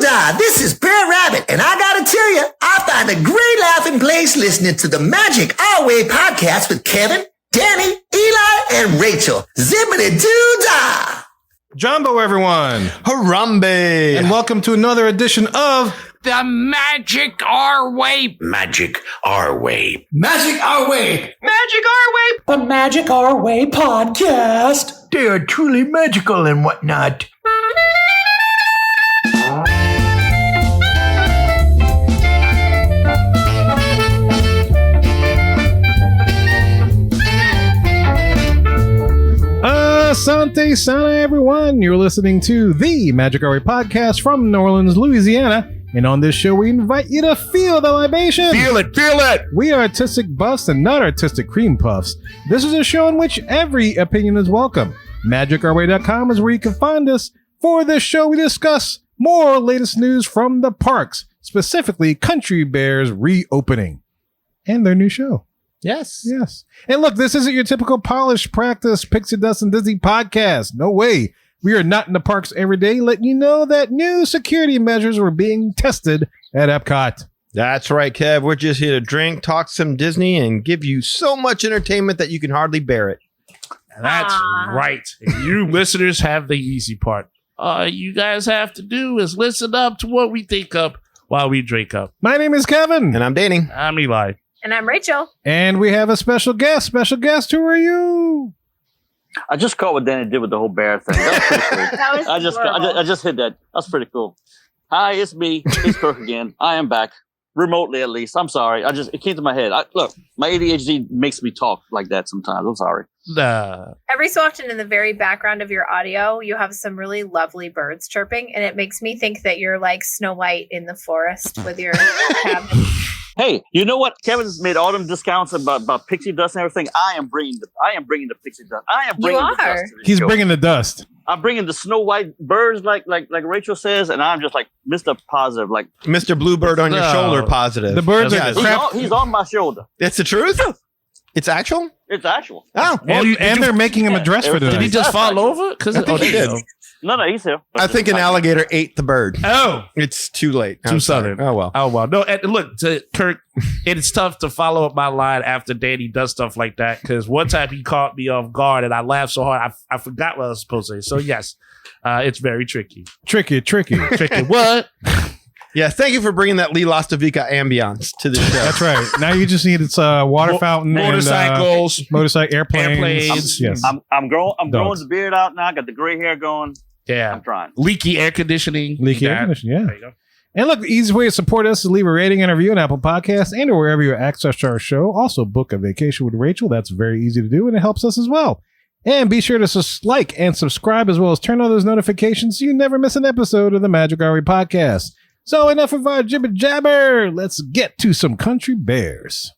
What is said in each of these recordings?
Doo-dah, this is Bear Rabbit, and I gotta tell you, I find a great laughing place listening to the Magic Our Way podcast with Kevin, Danny, Eli, and Rachel. Zippity Doo-dah! Jumbo, everyone. Harambe. And welcome to another edition of The Magic Our Way. Magic Our Way. Magic Our Way. Magic Our Way. The Magic Our Way podcast. They are truly magical and whatnot. Asante Sana, everyone. You're listening to the Magic Our Way podcast from New Orleans, Louisiana. And on this show, we invite you to feel the libation. Feel it, feel it. We are artistic buffs and not artistic cream puffs. This is a show in which every opinion is welcome. MagicOurWay.com is where you can find us. For this show, we discuss more latest news from the parks, specifically Country Bear's reopening and their new show. Yes. And look, this isn't your typical polished practice Pixie Dust and Disney podcast. No way. We are not in the parks every day, letting you know that new security measures were being tested at Epcot. That's right, Kev. We're just here to drink, talk some Disney, and give you so much entertainment that you can hardly bear it. That's right. And you listeners have the easy part. All you guys have to do is listen up to what we think up while we drink up. My name is Kevin. And I'm Danny. I'm Eli. And I'm Rachel. And we have a special guest. Special guest, who are you? I just caught what Danny did with the whole bear thing. That was pretty cool. That was I just hit that. That's pretty cool. Hi, it's me. It's Kirk again. I am back. Remotely, at least. I'm sorry. It came to my head. Look, my ADHD makes me talk like that sometimes. I'm sorry. Every so often in the very background of your audio, you have some really lovely birds chirping, and it makes me think that you're like Snow White in the forest with your cabin. Hey, you know what? Kevin's made all them discounts about pixie dust and everything. I am bringing the pixie dust. I am bringing the dust. To this He's show. bringing the dust. I'm bringing the Snow White birds, like Rachel says, and I'm just like Mr. Positive, like Mr. Bluebird on your shoulder positive. The birds are Yes. crap. he's on my shoulder. It's the truth? It's actual? It's actual. Oh. And they're making him a dress for Did tonight. Did he just fall over? I think he did. No, he's here. I think an alligator ate the bird. Oh. It's too late. Too southern. Oh, well. Oh, well. No, and look, to Kirk, it's tough to follow up my line after Danny does stuff like that, because one time he caught me off guard and I laughed so hard I forgot what I was supposed to say. So, yes, it's very tricky. Tricky. What? Yeah, thank you for bringing that Lee Lostovica ambiance to the show. That's right. Now you just need its water fountain, Motorcycles, and, airplanes. Yes. I'm growing Dogs. the beard out now. Got the gray hair going. Yeah. I'm trying. Leaky air conditioning. Air conditioning, yeah. There you go. And look, the easiest way to support us is to leave a rating and a review on Apple Podcasts and or wherever you access our show. Also, book a vacation with Rachel. That's very easy to do, and it helps us as well. And be sure to like and subscribe, as well as turn on those notifications so you never miss an episode of the Magic Our Way podcast. So enough of our jibber jabber. Let's get to some Country Bears.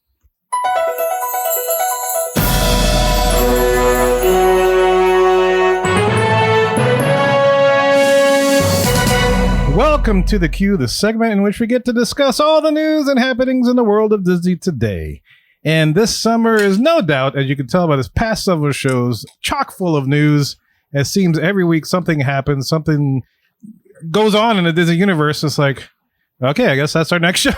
Welcome to The Queue, the segment in which we get to discuss all the news and happenings in the world of Disney today. And this summer is no doubt, as you can tell by this past several shows, chock full of news. It seems every week something happens, something goes on in the Disney universe. It's like, okay, I guess that's our next show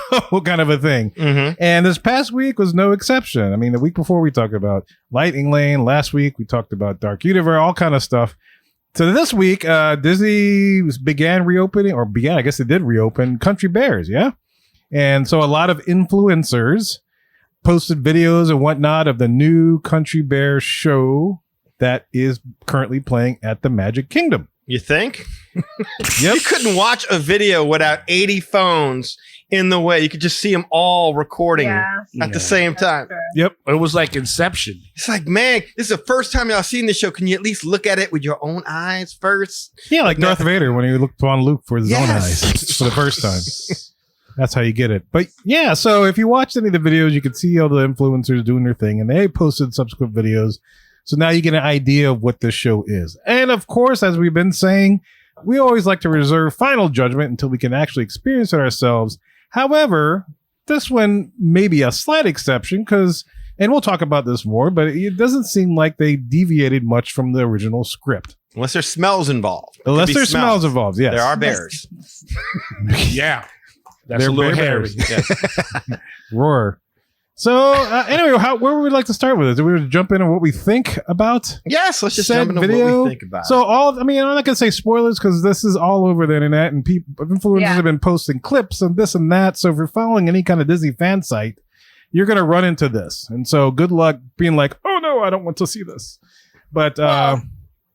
kind of a thing. Mm-hmm. And this past week was no exception. I mean, the week before we talked about Lightning Lane. Last week we talked about Dark Universe, all kind of stuff. So this week, Disney began, I guess they did reopen Country Bears, yeah? And so a lot of influencers posted videos and whatnot of the new Country Bear show that is currently playing at the Magic Kingdom. You think? Yep. You couldn't watch a video without 80 phones in the way. You could just see them all recording at the same time. Yep. It was like Inception. It's like, man, this is the first time y'all seen this show. Can you at least look at it with your own eyes first? Yeah, like Darth Vader when he looked on Luke for his own eyes for the first time. That's how you get it. But yeah, so if you watched any of the videos, you could see all the influencers doing their thing, and they posted subsequent videos. So now you get an idea of what this show is. And of course, as we've been saying, we always like to reserve final judgment until we can actually experience it ourselves. However, this one may be a slight exception because, and we'll talk about this more, but it doesn't seem like they deviated much from the original script. Unless there's smells involved. Unless there's smells involved, yes. There are bears. Yeah. That's They're a little Bear hairy. Bears. Roar. So anyway, where would we like to start with this? Do we want to jump into what we think about? Yes, let's just said jump into video? what we think about. So I'm not going to say spoilers because this is all over the internet and influencers have been posting clips and this and that. So if you're following any kind of Disney fan site, you're going to run into this. And so good luck being like, oh no, I don't want to see this. But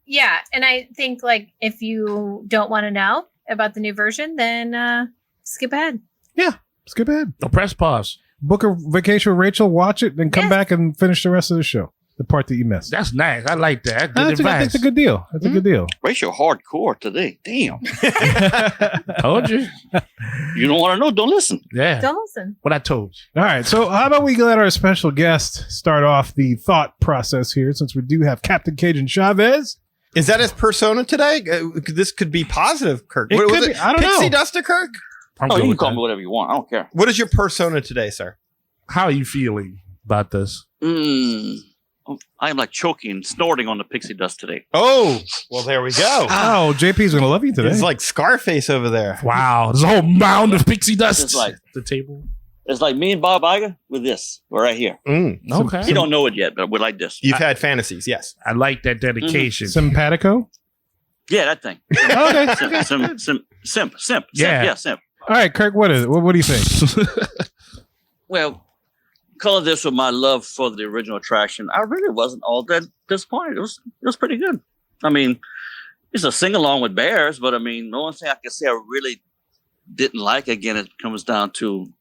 yeah. And I think like if you don't want to know about the new version, then skip ahead. Yeah, skip ahead. No, press pause. Book a vacation with Rachel, watch it, then come back and finish the rest of the show. The part that you missed. That's nice. I like that. Good That's advice. a good deal. That's a good deal. Rachel hardcore today. Damn. Told you. You don't want to know? Don't listen. Yeah. Don't listen. What I told you. All right. So how about we let our special guest start off the thought process here, since we do have Captain Cajun Chavez. Is that his persona today? This could be positive, Kirk. It What could was be. I don't Pixie know. Duster, Kirk? I'm Oh, good you can with call that. me whatever you want. I don't care. What is your persona today, sir? How are you feeling about this? I am like choking, snorting on the pixie dust today. Oh, well, there we go. Oh, JP's going to love you today. It's like Scarface over there. Wow. There's a whole mound of pixie dust. It's like the table. It's like me and Bob Iger with this. We're right here. Okay. You don't know it yet, but we're like this. You've had fantasies, yes. I like that dedication. Simpatico? Yeah, that thing. Okay. Simp. Yeah. Yeah, simp. All right, Kirk, what is it? What do you think? Well, color this with my love for the original attraction. I really wasn't all that disappointed. It was pretty good. I mean, it's a sing along with bears, but I mean, the only thing I can say I really didn't like, again, it comes down to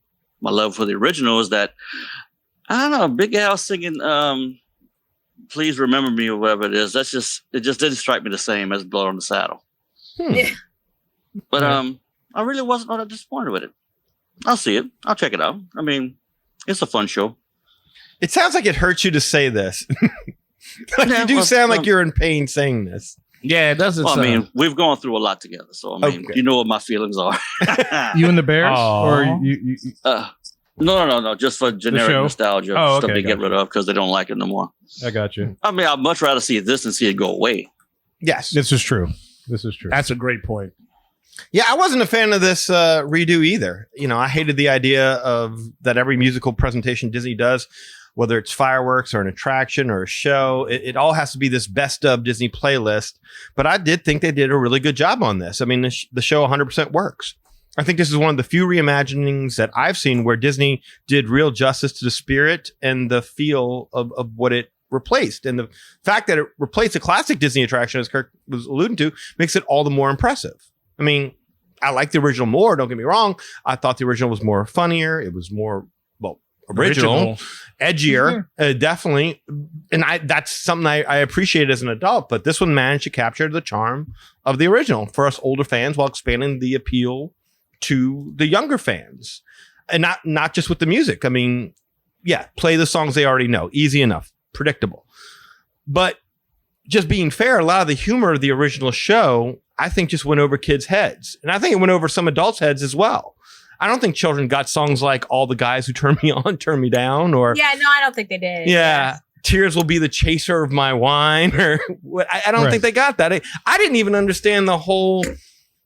my love for the original, is that I don't know, Big Al singing "Please Remember Me" or whatever it is. It just didn't strike me the same as "Blood on the Saddle." But I really wasn't all that disappointed with it. I'll see it. I'll check it out. I mean, it's a fun show. It sounds like it hurts you to say this. You do sound like you're in pain saying this. Yeah, it doesn't Well, I sound. mean, we've gone through a lot together, so I mean, Okay. you know what my feelings are. You and the Bears? Aw. Or you No. Just for generic show? nostalgia Oh, stuff okay, they get gotcha. rid of because they don't like it no more. I got you. I mean, I'd much rather see this than see it go away. Yes. This is true. That's a great point. Yeah, I wasn't a fan of this redo either. You know, I hated the idea of that every musical presentation Disney does, whether it's fireworks or an attraction or a show, it all has to be this best of Disney playlist. But I did think they did a really good job on this. I mean, the show 100% works. I think this is one of the few reimaginings that I've seen where Disney did real justice to the spirit and the feel of what it replaced. And the fact that it replaced a classic Disney attraction, as Kirk was alluding to, makes it all the more impressive. I mean, I like the original more, don't get me wrong. I thought the original was more funnier. It was more, well, original. Edgier, definitely. And that's something I appreciate as an adult, but this one managed to capture the charm of the original for us older fans while expanding the appeal to the younger fans. And not just with the music. I mean, yeah, play the songs they already know. Easy enough. Predictable. But just being fair, a lot of the humor of the original show, I think, just went over kids' heads. And I think it went over some adults' heads as well. I don't think children got songs like "All the Guys Who Turn Me On, Turn Me Down," or Yeah, no, I don't think they did. yeah, "Tears Will Be the Chaser of My Wine," or what. I don't think they got that. I didn't even understand the whole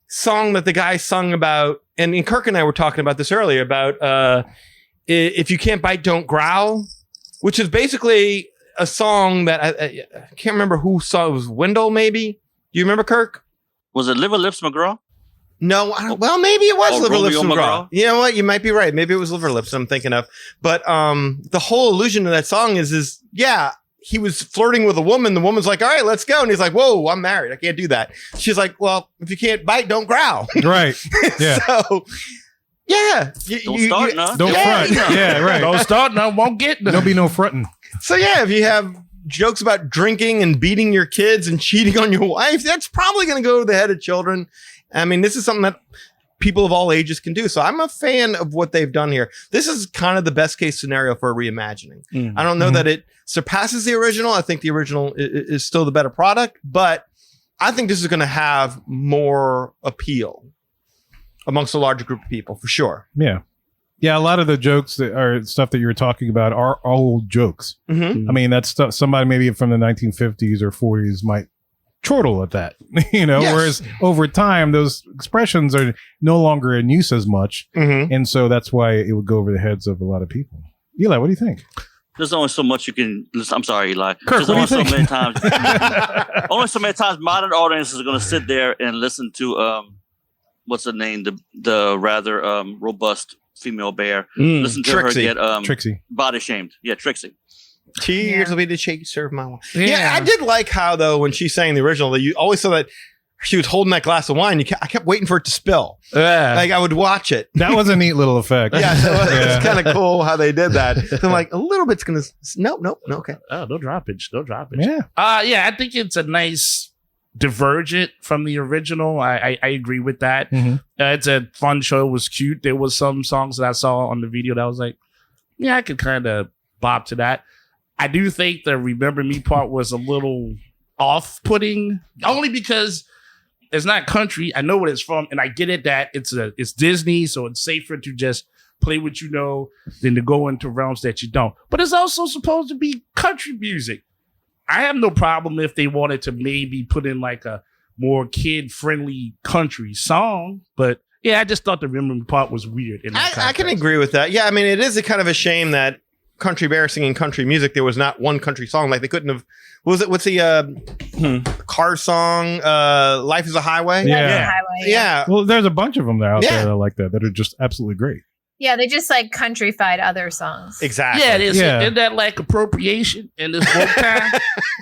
song that the guy sung about. And Kirk and I were talking about this earlier about "If You Can't Bite, Don't Growl," which is basically a song that I can't remember who saw. It was Wendell, maybe. Do you remember, Kirk? Was it Liver Lips McGraw? No, well, maybe it was Liver Lips Romeo McGraw. McGraw? You know what? You might be right. Maybe it was Liver Lips I'm thinking of. But the whole illusion of that song is yeah, he was flirting with a woman. The woman's like, all right, let's go. And he's like, whoa, I'm married. I can't do that. She's like, well, if you can't bite, don't growl. Right. Yeah. So, yeah. Don't start now. Don't front. Yeah, right. Don't start now. Won't get There'll be no fronting. So, yeah, if you have jokes about drinking and beating your kids and cheating on your wife, that's probably going to go to the head of children. I mean, this is something that people of all ages can do. So I'm a fan of what they've done here. This is kind of the best case scenario for a reimagining. I don't know that it surpasses the original. I think the original is still the better product, but I think this is going to have more appeal amongst a larger group of people for sure. Yeah. Yeah, a lot of the jokes that are stuff that you were talking about are old jokes. Mm-hmm. I mean, that's stuff somebody maybe from the 1950s or 40s might chortle at that, you know, Yes. whereas over time, those expressions are no longer in use as much. Mm-hmm. And so that's why it would go over the heads of a lot of people. Eli, what do you think? There's only so much you can listen. I'm sorry, Eli. Kirk, There's what do only you so think? many times. Only so many times modern audiences are going to sit there and listen to what's the name? The rather robust female bear. Listen to Trixie. her get Trixie. body shamed. Yeah, Trixie. Tears will be the chaser of my life. Yeah, I did like how though when she sang the original, that you always saw that she was holding that glass of wine. I kept waiting for it to spill. Like I would watch it. That was a neat little effect. Yeah, so Yeah. it's kind of cool how they did that. So I'm like, a little bit's gonna. Nope, okay. Oh, no droppage. Yeah. Yeah, I think it's a nice divergent from the original. I agree with that. Mhm. It's a fun show. It was cute. There was some songs that I saw on the video that I was like, yeah, I could kind of bop to that. I do think the Remember Me part was a little off-putting, only because it's not country. I know what it's from, and I get it that it's Disney, so it's safer to just play what you know than to go into realms that you don't. But it's also supposed to be country music. I have no problem if they wanted to maybe put in like a more kid-friendly country song, but yeah, I just thought the Remember Me part was weird. In that I can context. agree with that. Yeah, I mean, it is a kind of a shame that Country Bear singing country music, there was not one country song. Like they couldn't have. What's the car song? Life is a Highway. Yeah. Highway, Yeah. Well, there's a bunch of them out Yeah. there that are like that are just absolutely great. Yeah, they just like countryfied other songs. Exactly. Yeah, it is. Yeah. Isn't that like appropriation in this woke time?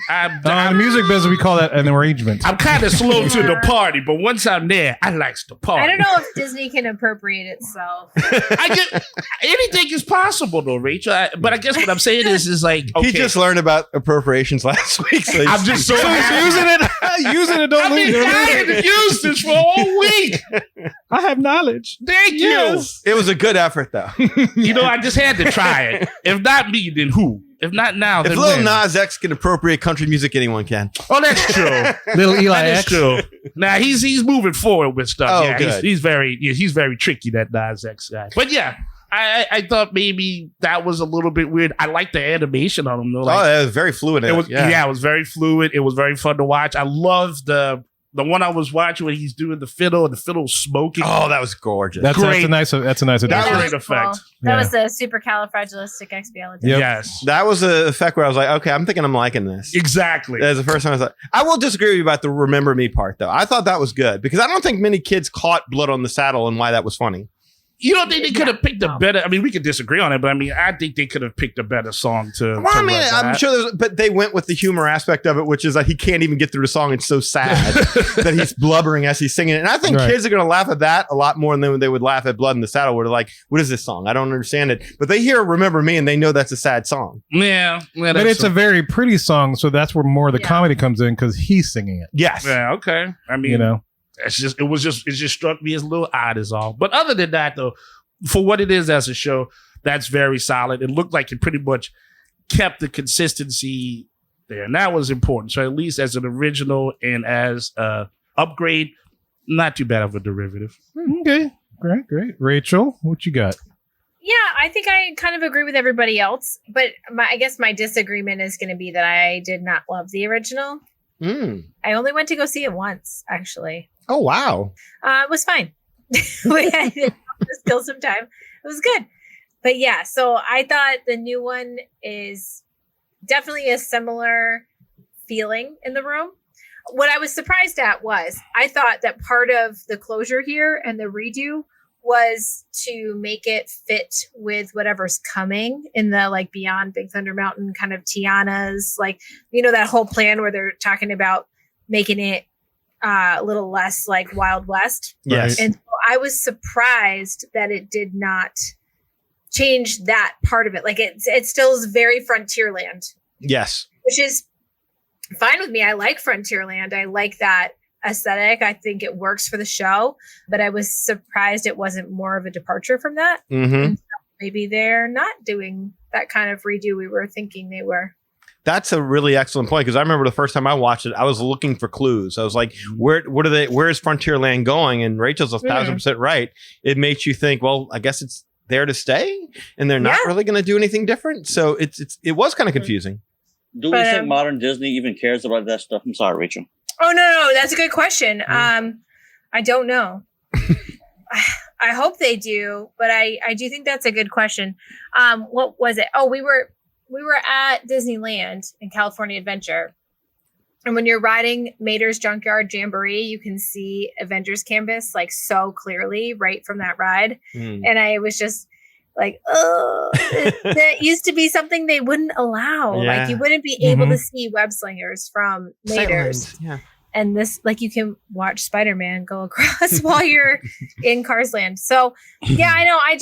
In the music business, we call that an arrangement. I'm kind of slow to the party, but once I'm there, I likes the party. I don't know if Disney can appropriate itself. I get anything is possible though, Rachel. But I guess what I'm saying is like okay, He just learned about appropriations last week. So I'm just so So happy. using it, using it. Don't I've been lose dying to use this for a whole week. I have knowledge. Thank Yes. it was a good effort, though. you. You know, I just had to try it. If not me, then who? If not now, If then Lil when? Nas X can appropriate country music, anyone can. Oh, that's true. Little Eli That is X. true. Now he's moving forward with stuff. Oh, yeah, good. he's very tricky, that Nas X guy. But yeah, I thought maybe that was a little bit weird. I like the animation on him though. Like, It was very fluid. it was it was very fluid. It was very fun to watch. I love the one I was watching when he's doing the fiddle and the fiddle's smoking. Oh, that was gorgeous. That's Great. a nice That addition. was was great effect. That Yeah. was the supercalifragilisticexpialidocious. Yep. Yes, That was an effect where I was like, okay, I'm thinking I'm liking this. exactly. That's the first time I was like, I will disagree with you about the Remember Me part, though. I thought that was good because I don't think many kids caught Blood on the Saddle and why that was funny. You don't think they could have picked a better? I mean, we could disagree on it, but I mean, I think they could have picked a better song to. Well, I to mean, run I'm that. sure there's, but they went with the humor aspect of it, which is that he can't even get through the song. It's so sad that he's blubbering as he's singing it. And I think Right. kids are going to laugh at that a lot more than they would laugh at Blood in the Saddle, where they're like, what is this song? I don't understand it. But they hear Remember Me and they know that's a sad song. Yeah, But it's a very pretty song, so that's where more of the Yeah. comedy comes in because he's singing it. Yes. yeah. Okay, I mean, You know, it just struck me as a little odd, is all. But other than that, though, for what it is as a show, that's very solid. It looked like it pretty much kept the consistency there, and that was important. So at least as an original and as a upgrade, not too bad of a derivative. okay, great. Rachel, what you got? Yeah, I think I kind of agree with everybody else, but I guess my disagreement is going to be that I did not love the original. I only went to go see it once, actually. Oh, wow. It was fine. We had to kill some time. It was good. But yeah, so I thought the new one is definitely a similar feeling in the room. What I was surprised at was I thought that part of the closure here and the redo was to make it fit with whatever's coming in the like Beyond Big Thunder Mountain kind of Tiana's, like, you know, that whole plan where they're talking about making it a little less like Wild West. Yes. And so I was surprised that it did not change that part of it. Like it still is very Frontierland, Yes. which is fine with me. I like Frontierland. I like that aesthetic. I think it works for the show, but I was surprised it wasn't more of a departure from that. Mm-hmm. Maybe they're not doing that kind of redo we were thinking they were. That's a really excellent point because I remember the first time I watched it, I was looking for clues. I was like, where is Frontierland going? And Rachel's 1,000% right. It makes you think, well, I guess it's there to stay and they're not really going to do anything different. So it was kind of confusing. Do we think modern Disney even cares about that stuff? I'm sorry, Rachel. Oh no, that's a good question. I don't know. I hope they do, but I do think that's a good question. What was it? Oh, we were at Disneyland in California Adventure. And when you're riding Mater's Junkyard Jamboree, you can see Avengers Campus like so clearly right from that ride. And I was just like, oh, that used to be something they wouldn't allow. Yeah. Like you wouldn't be able to see web slingers from Mater's. Yeah. And this, like, you can watch Spider-Man go across while you're in Cars Land. So, yeah, I know. I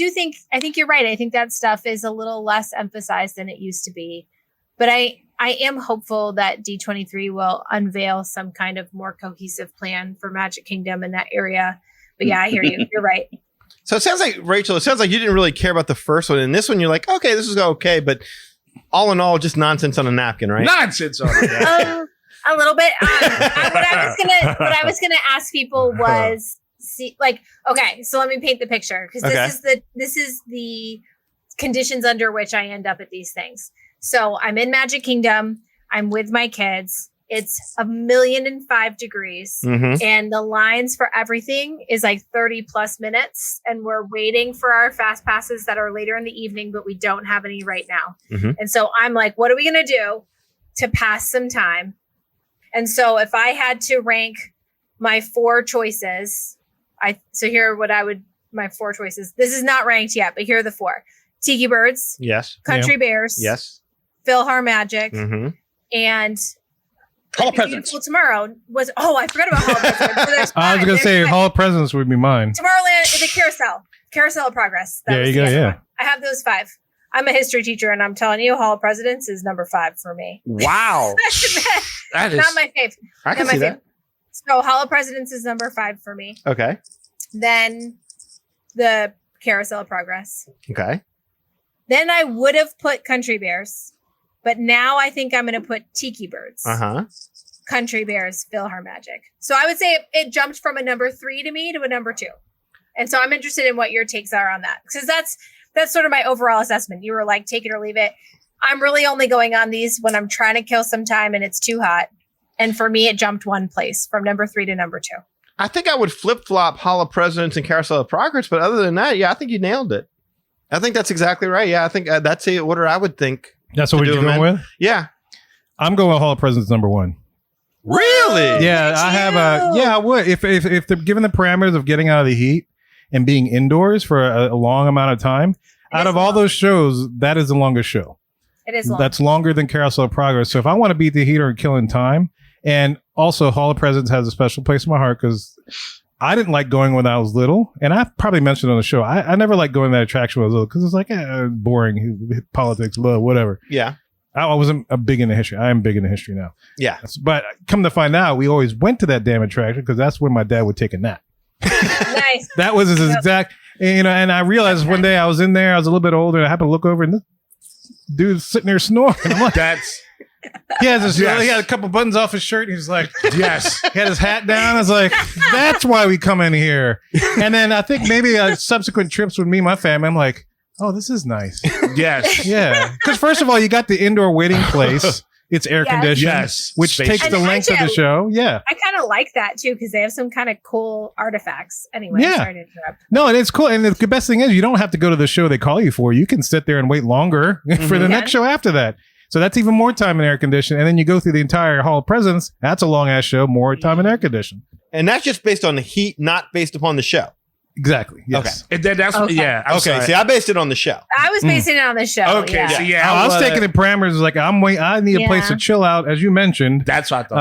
think you're right. I think that stuff is a little less emphasized than it used to be. But I am hopeful that D23 will unveil some kind of more cohesive plan for Magic Kingdom in that area. But yeah, I hear you. You're right. So it sounds like, Rachel, you didn't really care about the first one. And this one, you're like, okay, this is okay. But all in all, just nonsense on a napkin, right? Nonsense on a napkin. A little bit. What I was gonna ask people was, okay, so let me paint the picture, because this is the conditions under which I end up at these things. So I'm in Magic Kingdom. I'm with my kids. It's 1,005 degrees, and the lines for everything is like 30 plus minutes, and we're waiting for our fast passes that are later in the evening, but we don't have any right now. And so I'm like, what are we gonna do to pass some time? And so if I had to rank my 4 choices, my 4 choices. This is not ranked yet, but here are the 4. Tiki Birds. Yes. Country Bears. Yes. Philhar Magic. And Hall of Presidents. Beautiful Tomorrow was, I forgot about Hall of Presidents. So I was going to say Hall of Presidents would be mine. Tomorrowland, the Carousel of Progress. There you go, yeah. I have those 5. I'm a history teacher, and I'm telling you, Hall of Presidents is number 5 for me. Wow. That is not my fave. I can see that. So Hall of Presidents is number 5 for me. Okay. Then the Carousel of Progress. Okay. Then I would have put Country Bears, but now I think I'm going to put Tiki Birds. Country Bears, Philhar Magic. So I would say it jumped from a number 3 to me to a number 2. And so I'm interested in what your takes are on that, because that's sort of my overall assessment. You were like, take it or leave it. I'm really only going on these when I'm trying to kill some time and it's too hot. And for me, it jumped 1 place from number 3 to number 2. I think I would flip-flop Hall of Presidents and Carousel of Progress, but other than that, yeah, I think you nailed it. I think that's exactly right. Yeah, I think that's the order I would think. That's what you're going with? Yeah. I'm going with Hall of Presidents number 1. Really? Yeah, I have I would. If they're given the parameters of getting out of the heat and being indoors for a long amount of time, out of all those shows, that is the longest show. It is long. That's longer than Carousel of Progress. So if I want to beat the heat or killing time, and also Hall of Presidents has a special place in my heart because I didn't like going when I was little, and I probably mentioned on the show, I never liked going to that attraction when I was little because it's like boring, politics, love, whatever. Yeah. I wasn't big into history. I am big into history now. Yeah. But come to find out, we always went to that damn attraction because that's when my dad would take a nap. Nice. That was his exact, and I realized one day I was in there, I was a little bit older, and I happened to look over, and this dude's sitting there snoring. I'm like, he had a couple buttons off his shirt. And he's like, yes. He had his hat down. I was like, that's why we come in here. And then I think maybe subsequent trips with me and my family, I'm like, oh, this is nice. Yes. Yeah. Because first of all, you got the indoor waiting place. It's air conditioned, Yes. which Spacious. takes the length of the show. Yeah. I kind of like that too, because they have some kind of cool artifacts. Anyway, Yeah. sorry to interrupt. No, and it's cool. And the best thing is you don't have to go to the show they call you for. You can sit there and wait longer for the next show after that. So that's even more time in air conditioning. And then you go through the entire Hall of Presidents. That's a long ass show, more time in air conditioning. And that's just based on the heat, not based upon the show. Exactly. Yes. And then that's Okay. I'm Okay. sorry. See, I based it on the show. I was basing it on the show. Okay, Yeah. so yeah, I was taking the parameters like I need a place to chill out, as you mentioned. That's what I thought.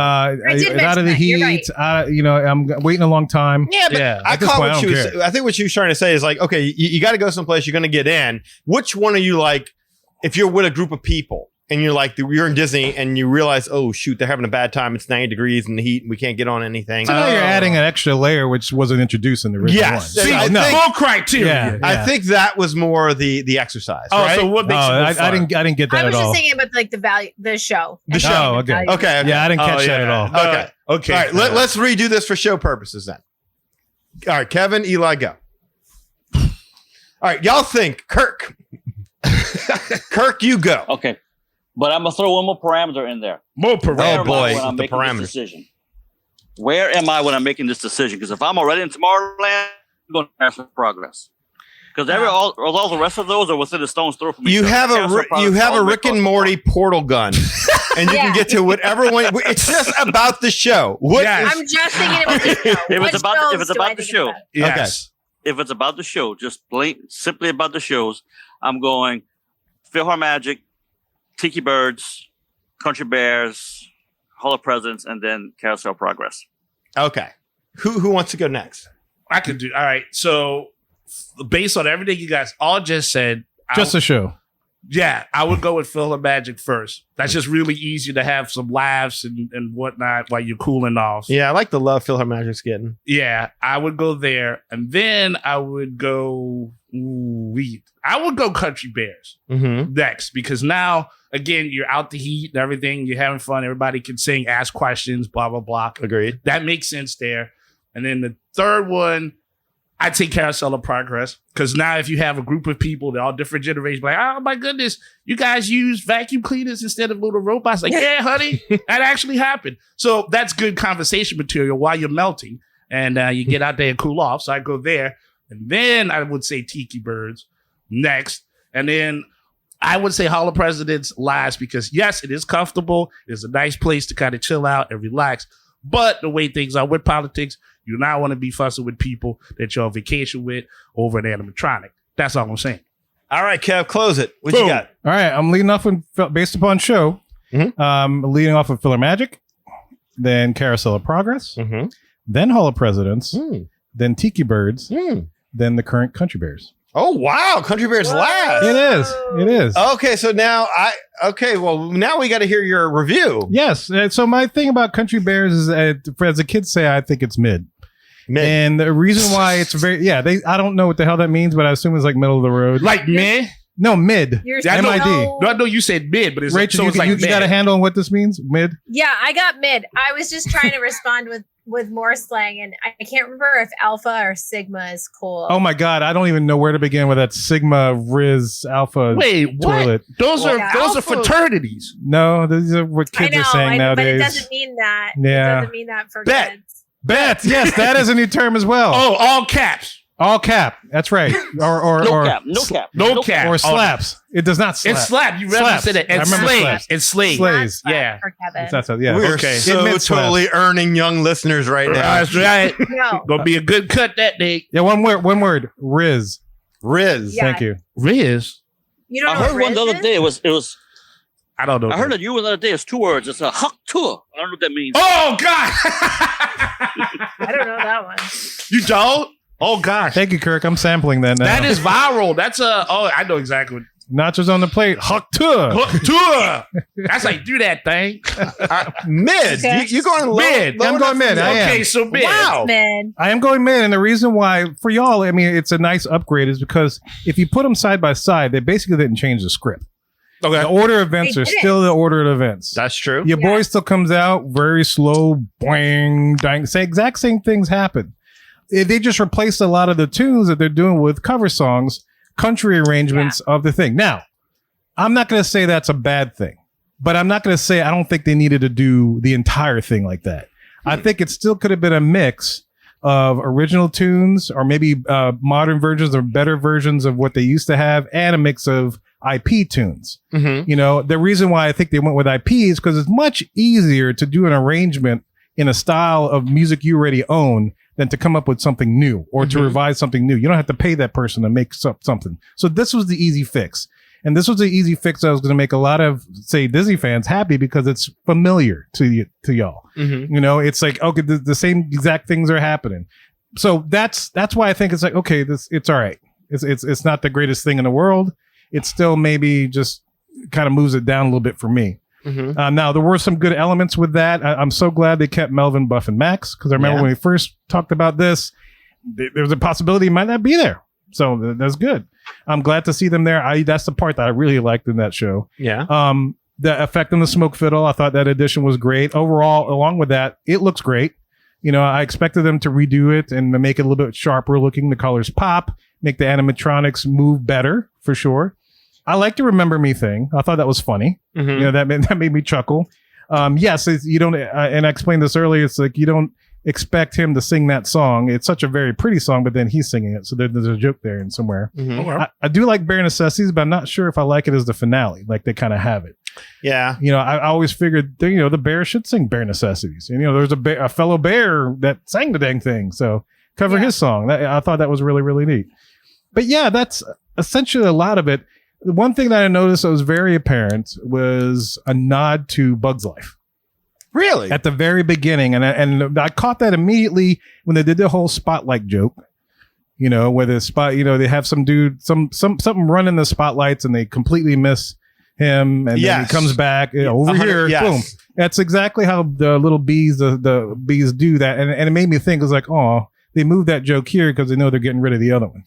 I did out of the mention that. heat. You're right. I'm waiting a long time. Yeah, but Yeah. I At this call point, what I she don't was. care. I think what she was trying to say is like, okay, you got to go someplace. You're going to get in. Which one are you like? If you're with a group of people and you're like you're in Disney and you realize, oh shoot, they're having a bad time. It's 90 degrees in the heat and we can't get on anything. So now you're adding an extra layer, which wasn't introduced in the original Yes. one. See, So, I no. think- Full criteria. Yeah. I think that was more the exercise. Oh, right? so what makes it I more fun? didn't get that I was at just all. thinking about like the value, the show. The show. Oh, okay. Okay. Yeah, I didn't catch that at all. No, Okay. Okay. All right. Let's redo this for show purposes then. All right, Kevin, Eli, go. All right, y'all think Kirk. Kirk, you go. Okay. But I'm going to throw one more parameter in there. More Bear parameters. in mind boy, when I'm the making this parameters. decision. where am I when I'm making this decision? Because if I'm already in Tomorrowland, I'm going to Carousel of Progress. Because all the rest of those are within a stone's throw from each You other. have a Rick and Morty portal gun, and you can get to whatever one. It's just about the show. I'm just thinking about the show. If it's about the show, Yes. if it's about the show, just simply about the shows, I'm going PhilharMagic, Tiki Birds, Country Bears, Hall of Presidents, and then Carousel of Progress. Okay. Who wants to go next? I could do. All right. So, based on everything you guys all just said, Just a show. Yeah, I would go with PhilharMagic first. That's just really easy to have some laughs and whatnot while you're cooling off. Yeah, I like the love PhilharMagic's getting. Yeah, I would go there. And then I would go Country Bears next, because now, again, you're out the heat and everything. You're having fun. Everybody can sing, ask questions, blah, blah, blah. Agreed. That makes sense there. And then the third one, I'd take Carousel of Progress, because now if you have a group of people, they're all different generations, like, oh my goodness, you guys use vacuum cleaners instead of little robots. Like, yeah, honey, that actually happened. So that's good conversation material while you're melting, and you get out there and cool off. So I go there, and then I would say Tiki Birds next, and then I would say Hall of Presidents last, because yes, it is comfortable. It's a nice place to kind of chill out and relax. But the way things are with politics, you not want to be fussing with people that you're on vacation with over an animatronic. That's all I'm saying. All right, Kev, close it. What Boom. you got? All right, I'm leading off with based upon show. Leading off with PhilharMagic, then Carousel of Progress, then Hall of Presidents, then Tiki Birds, then the current Country Bears. Oh, wow. Country Bears last. It is. Okay, so now now we got to hear your review. Yes. So my thing about Country Bears is, as the kids say, I think it's mid. And the reason why it's I don't know what the hell that means, but I assume it's like middle of the road. Like mid? No, mid. MID. I know you said mid, but it's Rachel, so it's like you got a handle on what this means? Mid? Yeah, I got mid. I was just trying to respond with more slang, and I can't remember if alpha or sigma is cool. Oh my God, I don't even know where to begin with that sigma, Riz, alpha. Wait, toilet. What? Those are fraternities. No, these are what kids are saying nowadays. But it doesn't mean that. Yeah. It doesn't mean that for kids. Bets, yes, that is a new term as well. Oh, all caps. All cap. That's right. No cap. Or slaps. It does not slap. It's slap. You rather said it. And slaves. It's slaves. Slaves. Yeah. For Kevin. That's yeah. We're Okay. so totally earning young listeners right now. That's right. No. Gonna be a good cut that day. Yeah, one word. Riz. Riz. Yeah. Thank you. Riz. You don't I know heard what one the Riz other day. It was. I don't know. I heard that you the other day. It's 2 words. It's a huck tour. I don't know what that means. Oh God. I don't know that one. You don't? Oh gosh. Thank you, Kirk. I'm sampling that now. That is viral. That's I know exactly what. Nachos on the plate. Huck tour. That's like do that thing. Mid. Okay. You going low? Mid. I'm going mid. I am. Okay, so mid. Wow. Mid. I am going mid, and the reason why for y'all, I mean, it's a nice upgrade, is because if you put them side by side, they basically didn't change the script. Okay. The order of events They are didn't. still the order of events. That's true. Your boy still comes out very slow, boing, dang. Exact same things happen. They just replaced a lot of the tunes that they're doing with cover songs, country arrangements of the thing. Now, I'm not going to say that's a bad thing, but I'm not going to say I don't think they needed to do the entire thing like that. I think it still could have been a mix of original tunes, or maybe modern versions or better versions of what they used to have, and a mix of IP tunes. You know, the reason why I think they went with IP is because it's much easier to do an arrangement in a style of music you already own than to come up with something new or to revise something new. You don't have to pay that person to make something. So this was the easy fix. And this was the easy fix that was going to make a lot of, say, Disney fans happy, because it's familiar to y'all. You know, it's like, okay, the same exact things are happening. So that's why I think it's like, okay, it's all right. It's not the greatest thing in the world. It still maybe just kind of moves it down a little bit for me. Now, there were some good elements with that. I'm so glad they kept Melvin, Buff, and Max, because I remember when we first talked about this, there was a possibility he might not be there. So that's good. I'm glad to see them there. That's the part that I really liked in that show. Yeah. The effect on the smoke fiddle, I thought that addition was great. Overall, along with that, it looks great. You know, I expected them to redo it and make it a little bit sharper looking. The colors pop, make the animatronics move better for sure. I like the Remember Me thing. I thought that was funny. You know, that made me chuckle. Yes, you don't, and I explained this earlier. It's like you don't expect him to sing that song. It's such a very pretty song, but then he's singing it. So there's a joke there in somewhere. Mhm. I do like Bare Necessities, but I'm not sure if I like it as the finale. Like they kind of have it. Yeah. I always figured, the bear should sing Bare Necessities. And, there's a fellow bear that sang the dang thing. So cover his song. I thought that was really, really neat. But yeah, that's essentially a lot of it. The one thing that I noticed that was very apparent was a nod to Bug's Life. Really? At the very beginning. And I caught that immediately when they did the whole spotlight joke. Where the spot, they have some dude, something running the spotlights and they completely miss him. And then he comes back over here. Yes. Boom. That's exactly how the little bees, the bees do that. And it made me think, it was like, oh, they moved that joke here because they know they're getting rid of the other one.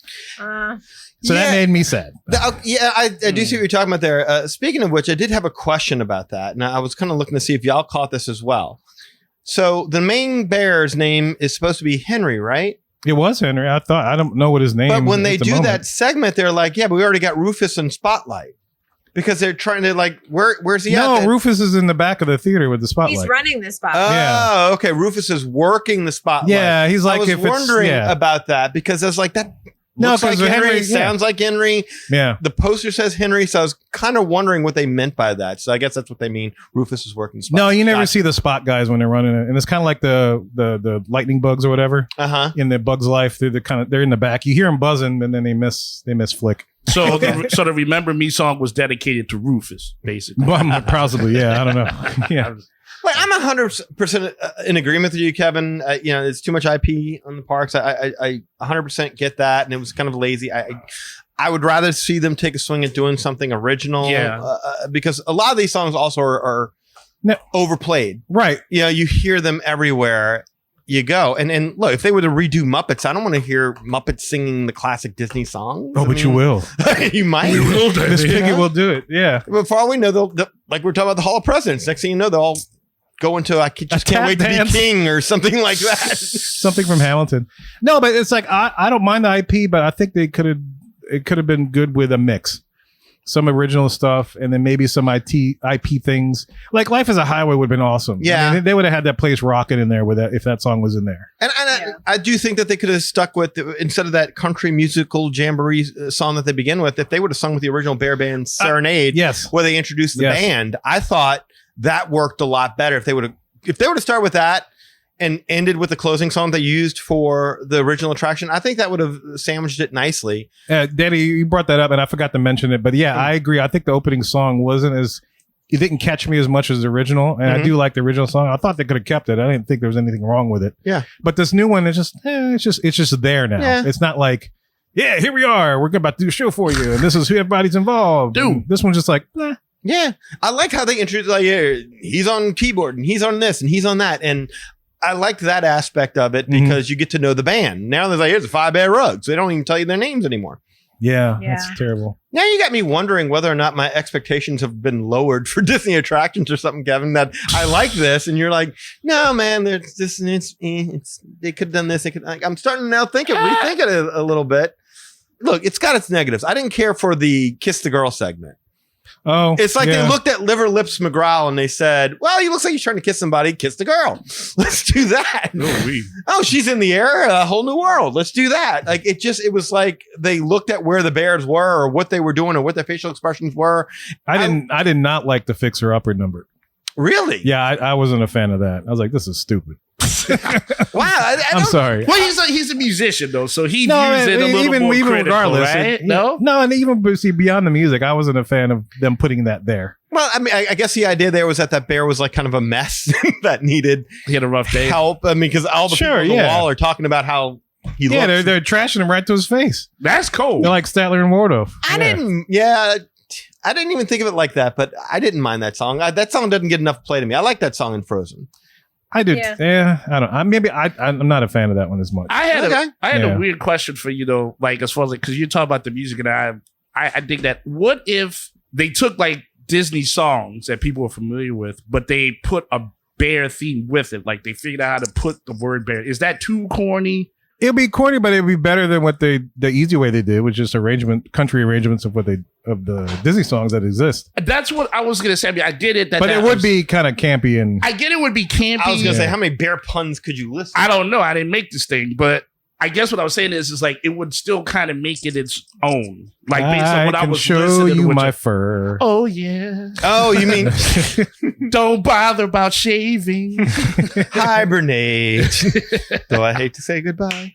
So that made me sad. I do see what you're talking about there. Speaking of which, I did have a question about that. Now, I was kind of looking to see if y'all caught this as well. So the main bear's name is supposed to be Henry, right? It was Henry. I don't know what his name is. But when they do that segment, they're like, yeah, but we already got Rufus in Spotlight. Because they're trying to where's he at? No, Rufus is in the back of the theater with the spotlight. He's running the spotlight. Oh, okay. Rufus is working the spotlight. Yeah, he's like, I was wondering about that because I was like, that looks like Henry, sounds like Henry. Yeah. The poster says Henry, so I was kind of wondering what they meant by that. So I guess that's what they mean. Rufus is working the spotlight. No, you never see the spot guys when they're running it. And it's kind of like the lightning bugs or whatever. In the Bug's Life. They're in the back. You hear them buzzing and then they miss flick. So, so the Remember Me song was dedicated to Rufus, basically. Possibly, yeah. I don't know. Yeah. Like, I'm 100% in agreement with you, Kevin. It's too much IP on the parks. I 100% get that, and it was kind of lazy. I would rather see them take a swing at doing something original. Because a lot of these songs also are overplayed. Right. You hear them everywhere you go. And look, if they were to redo Muppets, I don't want to hear Muppets singing the classic Disney songs. Oh, but you will. You might. We will. Miss Piggy will do it. Yeah. But for all we know, they'll like we're talking about the Hall of Presidents. Next thing you know, they'll all go into I just can't wait dance. To be king or something like that. Something from Hamilton. No, but it's like I don't mind the IP, but I think it could have been good with a mix. Some original stuff and then maybe some IP things. Like Life is a Highway would have been awesome. Yeah. I mean, they would have had that place rocking in there with that if that song was in there. And I do think that they could have stuck with, instead of that country musical jamboree song that they begin with, if they would have sung with the original Bear Band Serenade, where they introduced the band, I thought that worked a lot better. If they would have started with that and ended with the closing song they used for the original attraction, I think that would have sandwiched it nicely. Danny, you brought that up and I forgot to mention it, but yeah, I agree. I think the opening song it didn't catch me as much as the original, and I do like the original song. I thought they could have kept it. I didn't think there was anything wrong with it. Yeah. But this new one is it's just there now. Yeah. It's not like, yeah, here we are. We're about to do a show for you, and this is who everybody's involved. Dude, this one's just like, eh. Yeah. I like how they introduced, he's on keyboard and he's on this and he's on that, and I liked that aspect of it because you get to know the band. Now there's here's the 5 Bear Rugs. They don't even tell you their names anymore. Yeah, that's terrible. Now you got me wondering whether or not my expectations have been lowered for Disney attractions or something, Kevin, that I like this. And you're like, no, man, they could have done this. I'm starting to now rethink it a little bit. Look, it's got its negatives. I didn't care for the Kiss the Girl segment. Oh, it's like they looked at Liver Lips McGraw and they said, well, he looks like he's trying to kiss somebody. Kiss the girl. Let's do that. Oh, she's in the air. A whole new world. Let's do that. Like it was like they looked at where the bears were or what they were doing or what their facial expressions were. I did not like the Fixer Upper number. Really? Yeah, I wasn't a fan of that. I was like, this is stupid. Wow, I'm sorry. Well, he's a musician though, so he views it a little more critical, regardless, right? And even beyond the music, I wasn't a fan of them putting that there. Well, I mean, I guess the idea there was that bear was like kind of a mess that needed he had a rough day. Help. I mean, because all the people on the wall are talking about how he looks. Yeah, they're trashing him right to his face. That's cool. They're like Statler and Waldorf. I didn't even think of it like that, but I didn't mind that song. That song doesn't get enough play to me. I like that song in Frozen. I do. Yeah, I don't. I'm not a fan of that one as much. I had a weird question for you though, like as far as because you talk about the music, and I think that what if they took like Disney songs that people are familiar with, but they put a bear theme with it, like they figured out how to put the word bear. Is that too corny? It'll be corny, but it'll be better than what the easy way they did, which is country arrangements of the Disney songs that exist. That's what I was gonna say. I mean, I get it, but it would be kind of campy and. I get it would be campy. I was gonna say, how many bear puns could you listen? I don't know. I didn't make this thing, but I guess what I was saying is like it would still kind of make it its own. Like based on what I was show listening you to. my fur. Oh yeah. Oh, you mean don't bother about shaving. Hibernate. Though I hate to say goodbye.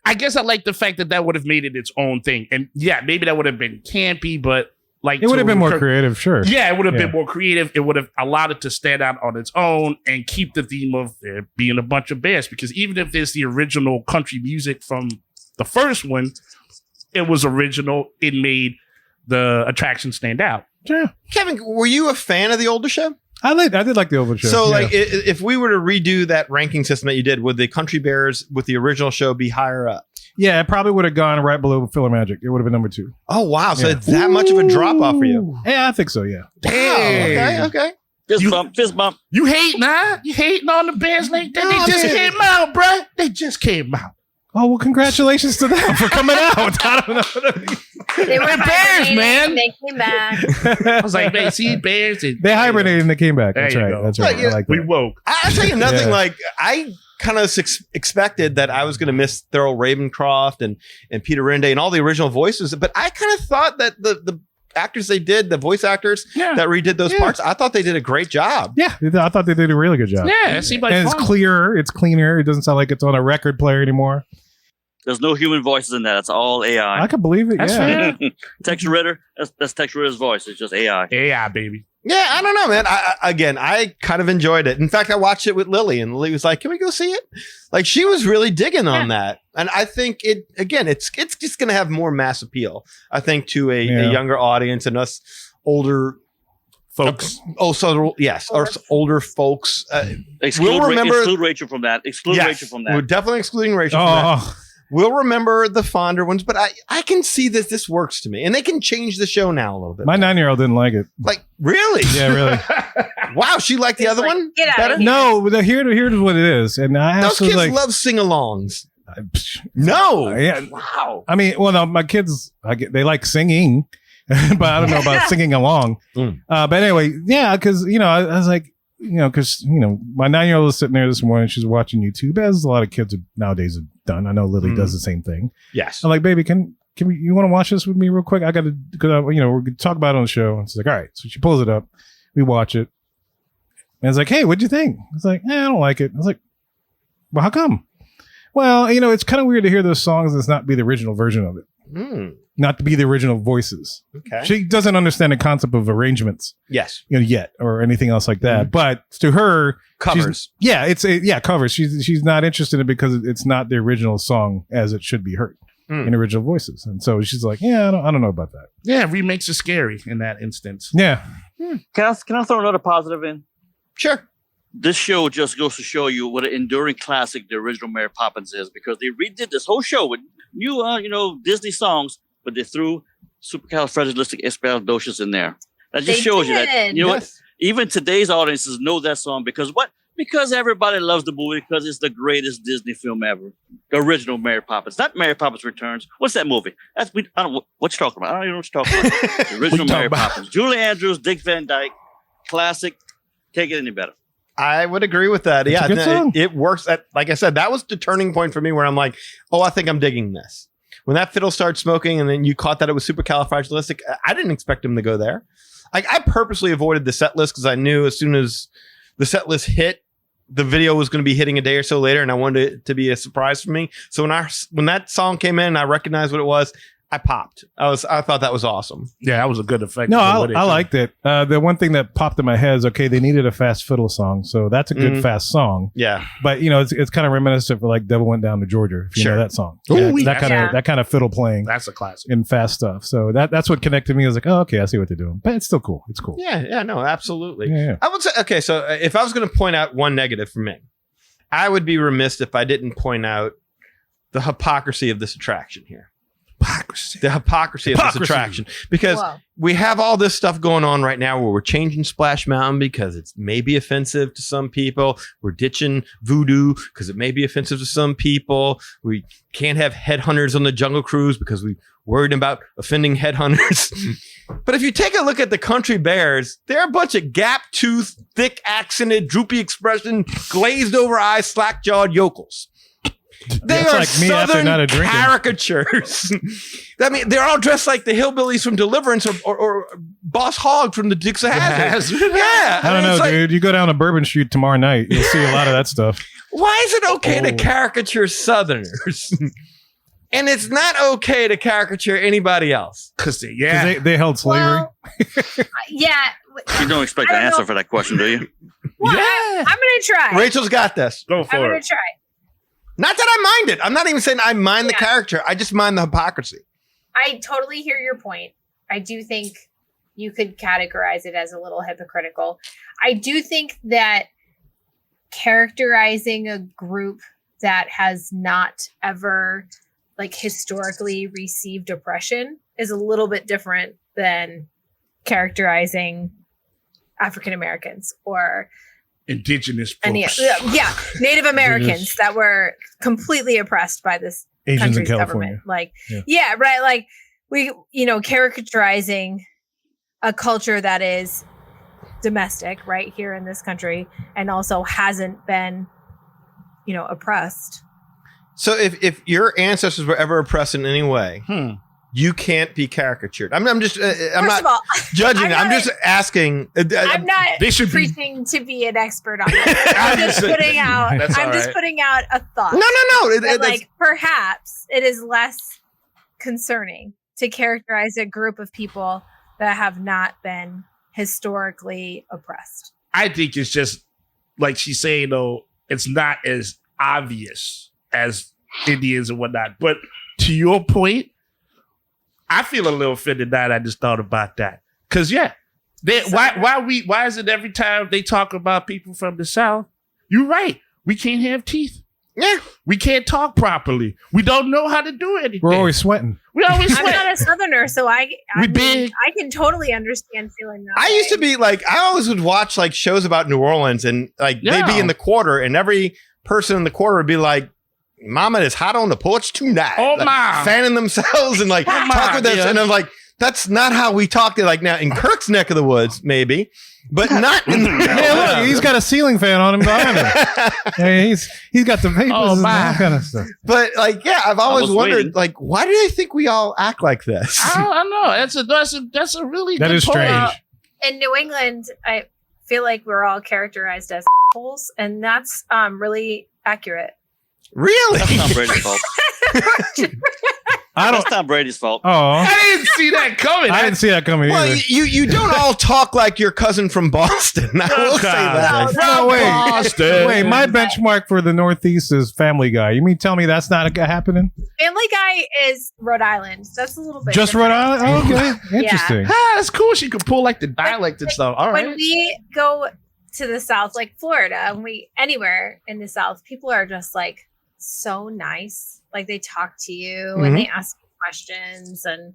I guess I like the fact that would have made it its own thing. And yeah, maybe that would have been campy, but like it would have been more creative, sure. Yeah, it would have been more creative. It would have allowed it to stand out on its own and keep the theme of there being a bunch of bears. Because even if there's the original country music from the first one, it was original. It made the attraction stand out. Yeah. Kevin, were you a fan of the older show? I did like the old show. So, like, if we were to redo that ranking system that you did, would the Country Bears with the original show be higher up? Yeah, it probably would have gone right below Filler Magic. It would have been number 2. Oh, wow. So it's that much of a drop off for you? Yeah, I think so, yeah. Hey. Okay. Fist bump. You hating, huh? You hating on the Bears like that? They just came out, bruh. They just came out. Oh, well, congratulations to them for coming out. I don't know. They were Bears, man. They came back. I was like, man, see, Bears. They hibernated and they came back. That's There you right. go. That's right. Yeah, I like We that. woke. I'll tell you nothing. Like, I kind of expected that I was going to miss Thurl Ravencroft and Peter Rinde and all the original voices, but I kind of thought that the actors they did, the voice actors that redid those parts, I thought they did a great job. Yeah, I thought they did a really good job. Yeah, it seemed like and fun. it's clearer. It's cleaner. It doesn't sound like it's on a record player anymore. There's no human voices in that. It's all AI. I can believe it. That's yeah. fair. Tex Ritter. That's Tex Ritter's voice. It's just AI. AI, baby. Yeah, I don't know, man. I kind of enjoyed it. In fact, I watched it with Lily, and Lily was like, "Can we go see it?" Like, she was really digging on that, and I think it's just going to have more mass appeal. I think to a younger audience and us older Folks. Older folks. Exclude Rachel from that. Rachel from that. We're definitely excluding Rachel from that. We'll remember the fonder ones, but I can see that this works to me. And they can change the show now a little bit. My 9-year-old didn't like it. Like, really? Yeah, really. Wow, she liked the other one Get out better? of here. No, here's what it is. And I have Those to kids love sing-alongs. No. Yeah. Wow. I mean, well, no, my kids, they like singing, but I don't know about singing along. But anyway, yeah, because, I was like, because, my 9-year-old was sitting there this morning. She's watching YouTube, as a lot of kids nowadays have done. I know Lily does the same thing. Yes. I'm like, baby, you want to watch this with me real quick? I got to, because, we're going to talk about it on the show. And she's like, all right. So she pulls it up. We watch it. And it's like, hey, what'd you think? It's like, I don't like it. I was like, well, how come? Well, it's kind of weird to hear those songs and it's not be the original version of it. Not to be the original voices. Okay. She doesn't understand the concept of arrangements. Yes. Yet or anything else like that. But to her, covers. Covers. She's not interested in it because it's not the original song as it should be heard in original voices. And so she's like, I don't know about that. Yeah, remakes are scary in that instance. Yeah. Can I throw another positive in? Sure. This show just goes to show you what an enduring classic the original Mary Poppins is, because they redid this whole show with new, Disney songs, but they threw supercalifragilisticexpialidocious in there. That just shows you that, what? Even today's audiences know that song because what? Because everybody loves the movie because it's the greatest Disney film ever. The original Mary Poppins, not Mary Poppins Returns. What's that movie? I don't know what you're talking about. I don't even know what you're talking about. The original Mary Poppins. Julie Andrews, Dick Van Dyke, classic. Can't get any better. I would agree with that. It's a good song. It works. Like I said, that was the turning point for me where I'm like, I think I'm digging this. When that fiddle started smoking and then you caught that it was supercalifragilistic, I didn't expect him to go there. Like, I purposely avoided the set list because I knew as soon as the set list hit, the video was going to be hitting a day or so later, and I wanted it to be a surprise for me. So when that song came in and I recognized what it was, I popped. I thought that was awesome. Yeah, that was a good effect. No, I liked it. The one thing that popped in my head is, okay, they needed a fast fiddle song, so that's a good fast song. Yeah, but it's kind of reminiscent for like "Devil Went Down to Georgia." If you know that song. Ooh, that kind of fiddle playing. That's a classic and fast stuff. So that's what connected me. I was like, oh, okay, I see what they're doing, but it's still cool. It's cool. Yeah, no, absolutely. Yeah. I would say, okay, so if I was going to point out one negative for me, I would be remiss if I didn't point out the hypocrisy of this attraction here. hypocrisy of this attraction, because Whoa. we have all this stuff going on right now where we're changing Splash Mountain because it's maybe offensive to some people. We're ditching voodoo because it may be offensive to some people. We can't have headhunters on the Jungle Cruise because we worried about offending headhunters. But if you take a look at the Country Bears, they're a bunch of gap-toothed, thick accented, droopy expression, glazed over eyes, slack-jawed yokels. They That's are like me after southern not a drinking. caricatures. I mean, they're all dressed like the hillbillies from Deliverance or Boss Hogg from the Dukes of Hazzard. Yeah, I don't know, it's like, dude. You go down to Bourbon Street tomorrow night, you'll see a lot of that stuff. why is it okay to caricature Southerners? And it's not okay to caricature anybody else. Because They held slavery. Well, yeah. You don't expect I an don't answer know. for that question, do you? Well, Yeah. I'm gonna try. Rachel's got this. Go I'm for gonna it. try. Not that I mind it. I'm not even saying I mind the Yeah. character. I just mind the hypocrisy. I totally hear your point. I do think you could categorize it as a little hypocritical. I do think that characterizing a group that has not ever like historically received oppression is a little bit different than characterizing African Americans or Indigenous any folks. Native Americans that were completely oppressed by this Asians in country's California. government. Like, Yeah. right. Like we, caricaturizing a culture that is domestic right here in this country and also hasn't been, oppressed. So if your ancestors were ever oppressed in any way, you can't be caricatured. I'm just. I'm First not of all, judging. I'm not- just asking. I'm not They should be. preaching to be an expert on this. I'm just putting out. That's I'm all just right. putting out a thought. No. That, like perhaps it is less concerning to characterize a group of people that have not been historically oppressed. I think it's just like she's saying, though, it's not as obvious as Indians and whatnot. But to your point, I feel a little offended now that I just thought about that. Because, why is it every time they talk about people from the South, you're right, we can't have teeth. Yeah. We can't talk properly. We don't know how to do anything. We're always sweating. We always I'm sweat. not a Southerner, so I big. I can totally understand feeling that. I used to be like, I always would watch like shows about New Orleans and like they'd be Yeah. in the quarter and every person in the quarter would be like, Mama is hot on the porch tonight. Oh, like, my. fanning themselves and like Oh, talk my, with us. yeah. And I'm like, that's not how we talk to like now in Kirk's neck of the woods, maybe, but not in the Yeah, look, he's got a ceiling fan on him behind him. Yeah, he's got the vapors Oh, and my. all kind of stuff. But like, yeah, I've always was wondered, waiting. like, why do they think we all act like this? I know. That's a really That good is point. strange. in New England, I feel like we're all characterized as assholes, and that's really accurate. Really? That's Tom Brady's fault. I don't. That's Tom Brady's fault. Oh, I didn't see that coming. I didn't see that coming Well, either. you don't all talk like your cousin from Boston. I will say that. No, wait. Boston. Wait, my benchmark for the Northeast is Family Guy. You mean tell me that's not happening? Family Guy is Rhode Island. That's a little bit Just different. Rhode Island? Oh, okay. Interesting. Ah, that's cool. She could pull like the dialect and stuff. All When right. we go to the South, like Florida, and anywhere in the South, people are just like so nice. Like they talk to you and they ask you questions and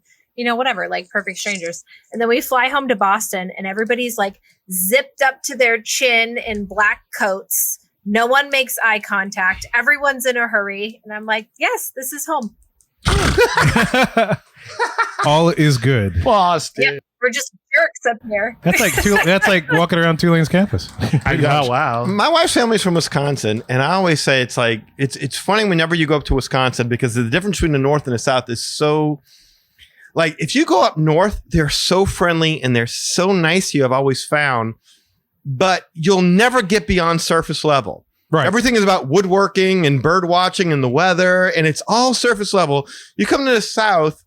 whatever, like perfect strangers. And then we fly home to Boston and everybody's like zipped up to their chin in black coats. No one makes eye contact. Everyone's in a hurry. And I'm like, yes, this is home. All is good. Boston. Yeah. We're just jerks up here. That's like walking around Tulane's campus. Wow. My wife's family's from Wisconsin, and I always say it's like it's funny whenever you go up to Wisconsin because the difference between the North and the South is so. Like if you go up north, they're so friendly and they're so nice to you. I've always found, but you'll never get beyond surface level. Right. Everything is about woodworking and bird watching and the weather, and it's all surface level. You come to the South.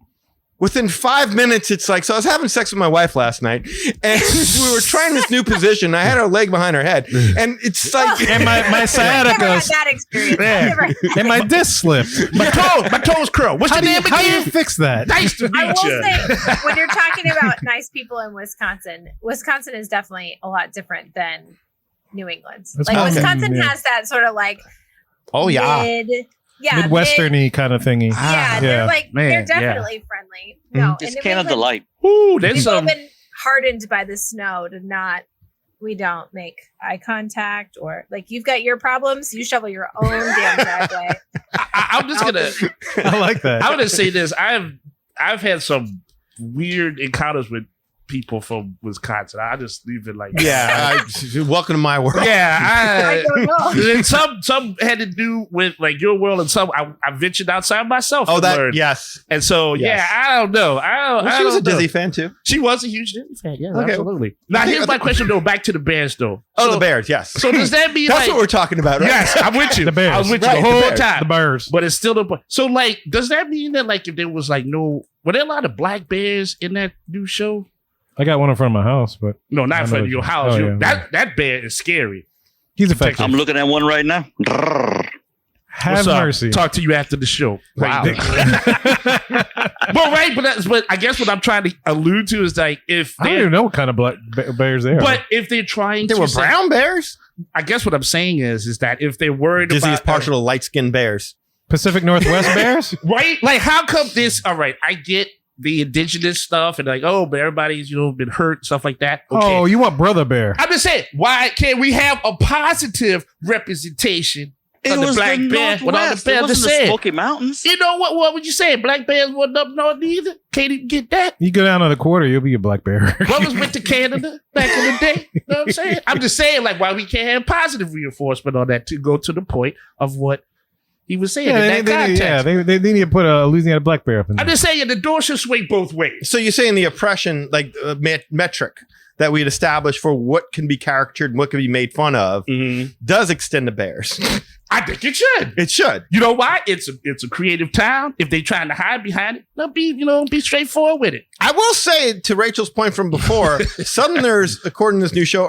Within 5 minutes, it's like, so I was having sex with my wife last night and we were trying this new position. I had her leg behind her head and it's like, And my I've never had sciatica that experience. Yeah. I've never- and my disc slipped. My toes curl. What's your name How do you again? fix that? Nice to I meet will you. say, when you're talking about nice people in Wisconsin is definitely a lot different than New England. Like Wisconsin, Wisconsin yeah. has that sort of like oh yeah. Yeah, Midwestern-y kind of thingy. they're like Man, they're definitely friendly. No, It's and Canada we've Light. Ooh, there's we've all some. been hardened by the snow to not. We don't make eye contact, or like you've got your problems. You shovel your own damn driveway. I'm just gonna. I like that. I'm gonna say this. I've had some weird encounters with people from Wisconsin. I just leave it like Welcome to my world. I don't know. And some had to do with like your world, and some I ventured outside myself. Oh, and that learned. yes. And so Yes. I don't know. She was a Disney Disney fan too. She was a huge Disney fan. Yeah, Okay. absolutely. Now here's my question though. Back to the Bears though. Oh, So- the Bears. Yes. So does that mean That's like, what we're talking about, right? Yes, I'm with you. The Bears. I was with Right, you the the whole Bears. time. The Bears. But it's still the so like does that mean that like if there was like no were there a lot of black bears in that new show? I got one in front of my house, but No, not I for know your what you- house. oh, You- yeah. that bear is scary. he's effective. I'm looking at one right now. Have What's up? mercy. Talk to you after the show. Wow. Well, right, but I guess what I'm trying to allude to is like if I don't they're even know what kind of black bears they are. but if they're trying They to were say- brown bears. I guess what I'm saying is that if they're worried Disney is about partial to light-skinned bears. Pacific Northwest bears? right, like how come this? All right, I get the indigenous stuff and like but everybody's been hurt stuff like that. Okay. Oh, you want brother bear? I'm just saying, why can't we have a positive representation of the black bear with all the It bears? wasn't Just the saying. Smoky Mountains. You know what? What would you say? Black bears wasn't up north either. Can't even get that. You go down to the quarter, you'll be a black bear. Brothers went to Canada back in the day. You know what I'm saying? I'm just saying, like, why we can't have positive reinforcement on that to go to the point of what he was saying in that context. they need to put a Louisiana black bear up in there. I'm just saying the door should swing both ways. So you're saying the oppression, like metric that we had established for what can be caricatured and what can be made fun of, does extend to bears. I think it should. It should. You know why? It's a creative town. If they trying to hide behind it, they'll be straightforward with it. I will say, to Rachel's point from before, Southerners, according to this new show,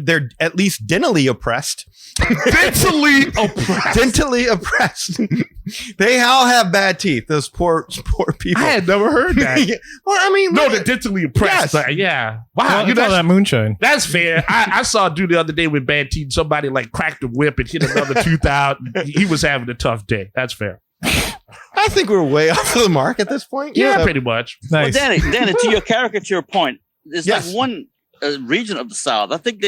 they're at least dentally oppressed. Dentally oppressed. Dentally oppressed. They all have bad teeth. Those poor people. I had never heard that. Well, I mean, No, look they're dentally oppressed. Yes. Like, yeah. Wow. Well, You it's all know, that moonshine. that's fair. I saw a dude the other day with bad teeth. Somebody like cracked a whip and hit another tooth out. He was having a tough day. That's fair. I think we're way off of the mark at this point. Yeah, So- pretty much. Nice. Well, Danny, to your caricature point, it's Yes. like one region of the South. I think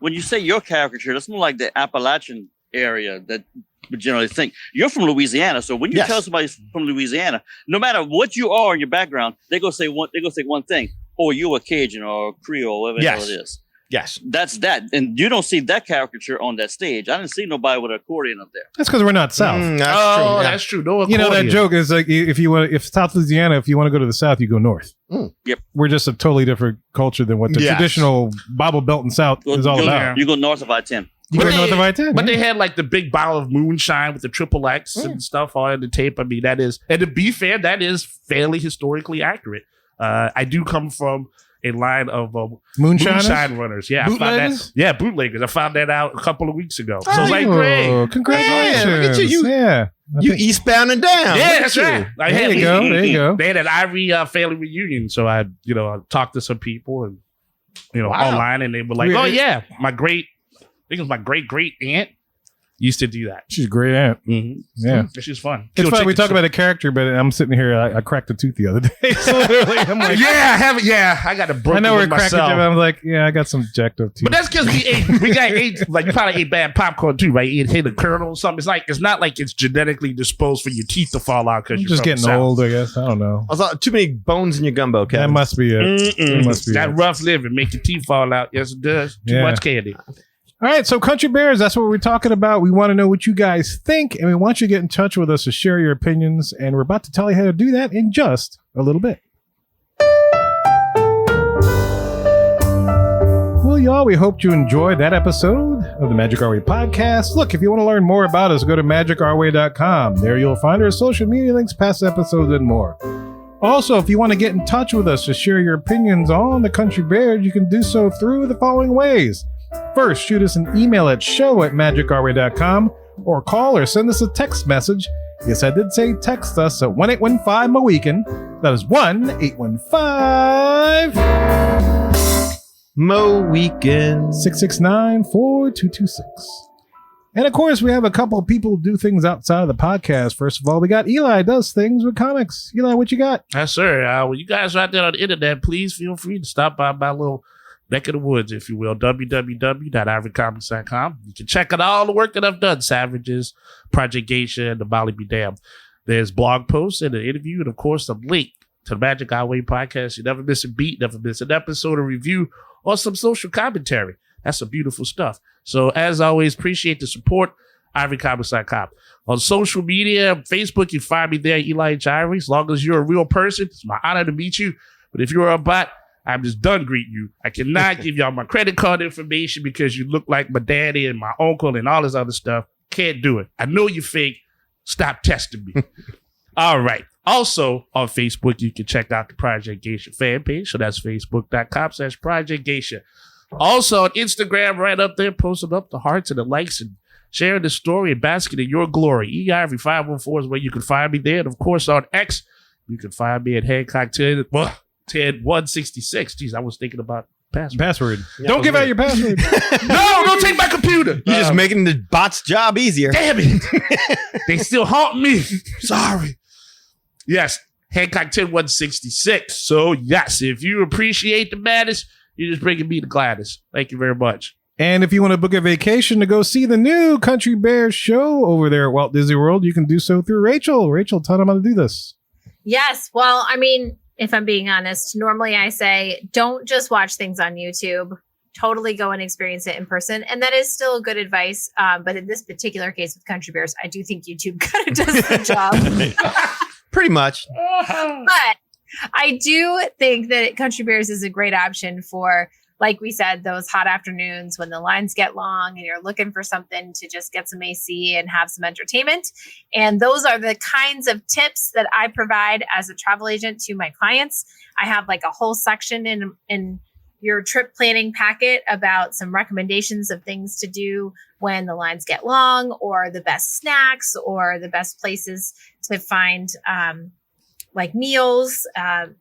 when you say your caricature, that's more like the Appalachian area that we generally think. You're from Louisiana, so when you Yes. tell somebody from Louisiana, no matter what you are in your background, they go say one thing. Or you're a Cajun or a Creole, whatever the hell Yes. it is. Yes. That's that, and you don't see that caricature on that stage. I didn't see nobody with an accordion up there. That's because we're not South. That's true. Oh, Yeah. that's true. No, You know that accordion. joke is like if South Louisiana, if you want to go to the South, you go north. Yep. We're just a totally different culture than what the Yes. traditional Bible Belt and South Go- is all go- about. You go north of I-10. You But go they- north of I-10. But yeah. they had like the big bottle of moonshine with the triple X and stuff on the tape. I mean, that is, and to be fair, that is fairly historically accurate. I do come from a line of Moonshiners? moonshine runners. Yeah, I found that. Bootleggers? Yeah, bootleggers. I found that out a couple of weeks ago. So it's like, great. Oh, congratulations. Yeah, look at you. Yeah. You eastbound and down. Yeah, Look that's at you. right. I There had- you go. There you go. They had an Ivory family reunion, so I talked to some people and Wow. online, and they were like, Yeah. "Oh yeah, I think it was my great aunt used to do that." She's a great aunt. Mm-hmm. Yeah. She's fun. It's Kill funny. We chicken talk about a character, but I'm sitting here. I cracked a tooth the other day. So literally, I'm like, yeah, I have it. Yeah, I got a broken I know we're with cracking. myself. I'm like, yeah, I got some jacked up teeth. But that's because we got ate like you probably ate bad popcorn too, right? You hit a kernel or something. It's not like it's genetically disposed for your teeth to fall out because I'm you're just from getting the South. old, I guess. I don't know. I thought too many bones in your gumbo, Kevin. That must be it. Mm-mm. That must be That it. rough living make your teeth fall out. Yes, it does. Too Yeah. much candy. All right, so Country Bears, that's what we're talking about. We want to know what you guys think, and we want you to get in touch with us to share your opinions, and we're about to tell you how to do that in just a little bit. Well, y'all, we hope you enjoyed that episode of the Magic Our Way podcast. Look, if you want to learn more about us, go to magicourway.com. There you'll find our social media links, past episodes, and more. Also, if you want to get in touch with us to share your opinions on the Country Bears, you can do so through the following ways. First, shoot us an email at show@magicourway.com or call or send us a text message. Yes, I did say text us at 1-815-MOWEEKEN. That is 1-815 Mo Weekend. 669-4226. And of course, we have a couple of people who do things outside of the podcast. First of all, we got Eli does things with comics. Eli, what you got? Yes, sir. When you guys are out there on the internet, please feel free to stop by my little neck of the woods, if you will, www.ivorycomics.com. You can check out all the work that I've done, Savages, Project Geisha, and the Molly Be Damned. There's blog posts and an interview, and of course, a link to the Magic Our Way podcast. You never miss a beat, never miss an episode, a review, or some social commentary. That's some beautiful stuff. So, as always, appreciate the support. ivorycomics.com. On social media, Facebook, you find me there, Eli H. Ivory. As long as you're a real person, it's my honor to meet you. But if you're a bot, I'm just done greeting you. I cannot give y'all my credit card information because you look like my daddy and my uncle and all this other stuff. Can't do it. I know you're fake. Stop testing me. All right. Also, on Facebook, you can check out the Project Geisha fan page. So that's facebook.com/Project Geisha. Also, on Instagram, right up there, posting up the hearts and the likes and sharing the story and basking in your glory. Ivory 514 is where you can find me there. And of course, on X, you can find me at Hancock 10166. Jeez, I was thinking about password. Yeah, don't give out your password. No, don't take my computer. You're just making the bot's job easier. Damn it. They still haunt me. Sorry. Yes, Hancock 10166. So, yes, if you appreciate the madness, you're just bringing me the gladness. Thank you very much. And if you want to book a vacation to go see the new Country Bear show over there at Walt Disney World, you can do so through Rachel. Rachel, tell them how to do this. Yes. Well, I mean, if I'm being honest, normally I say don't just watch things on YouTube. Totally go and experience it in person. And that is still good advice. But in this particular case with Country Bears, I do think YouTube kind of does the job. Pretty much. But I do think that Country Bears is a great option for, like we said, those hot afternoons when the lines get long and you're looking for something to just get some AC and have some entertainment. And those are the kinds of tips that I provide as a travel agent to my clients. I have like a whole section in your trip planning packet about some recommendations of things to do when the lines get long, or the best snacks, or the best places to find like meals,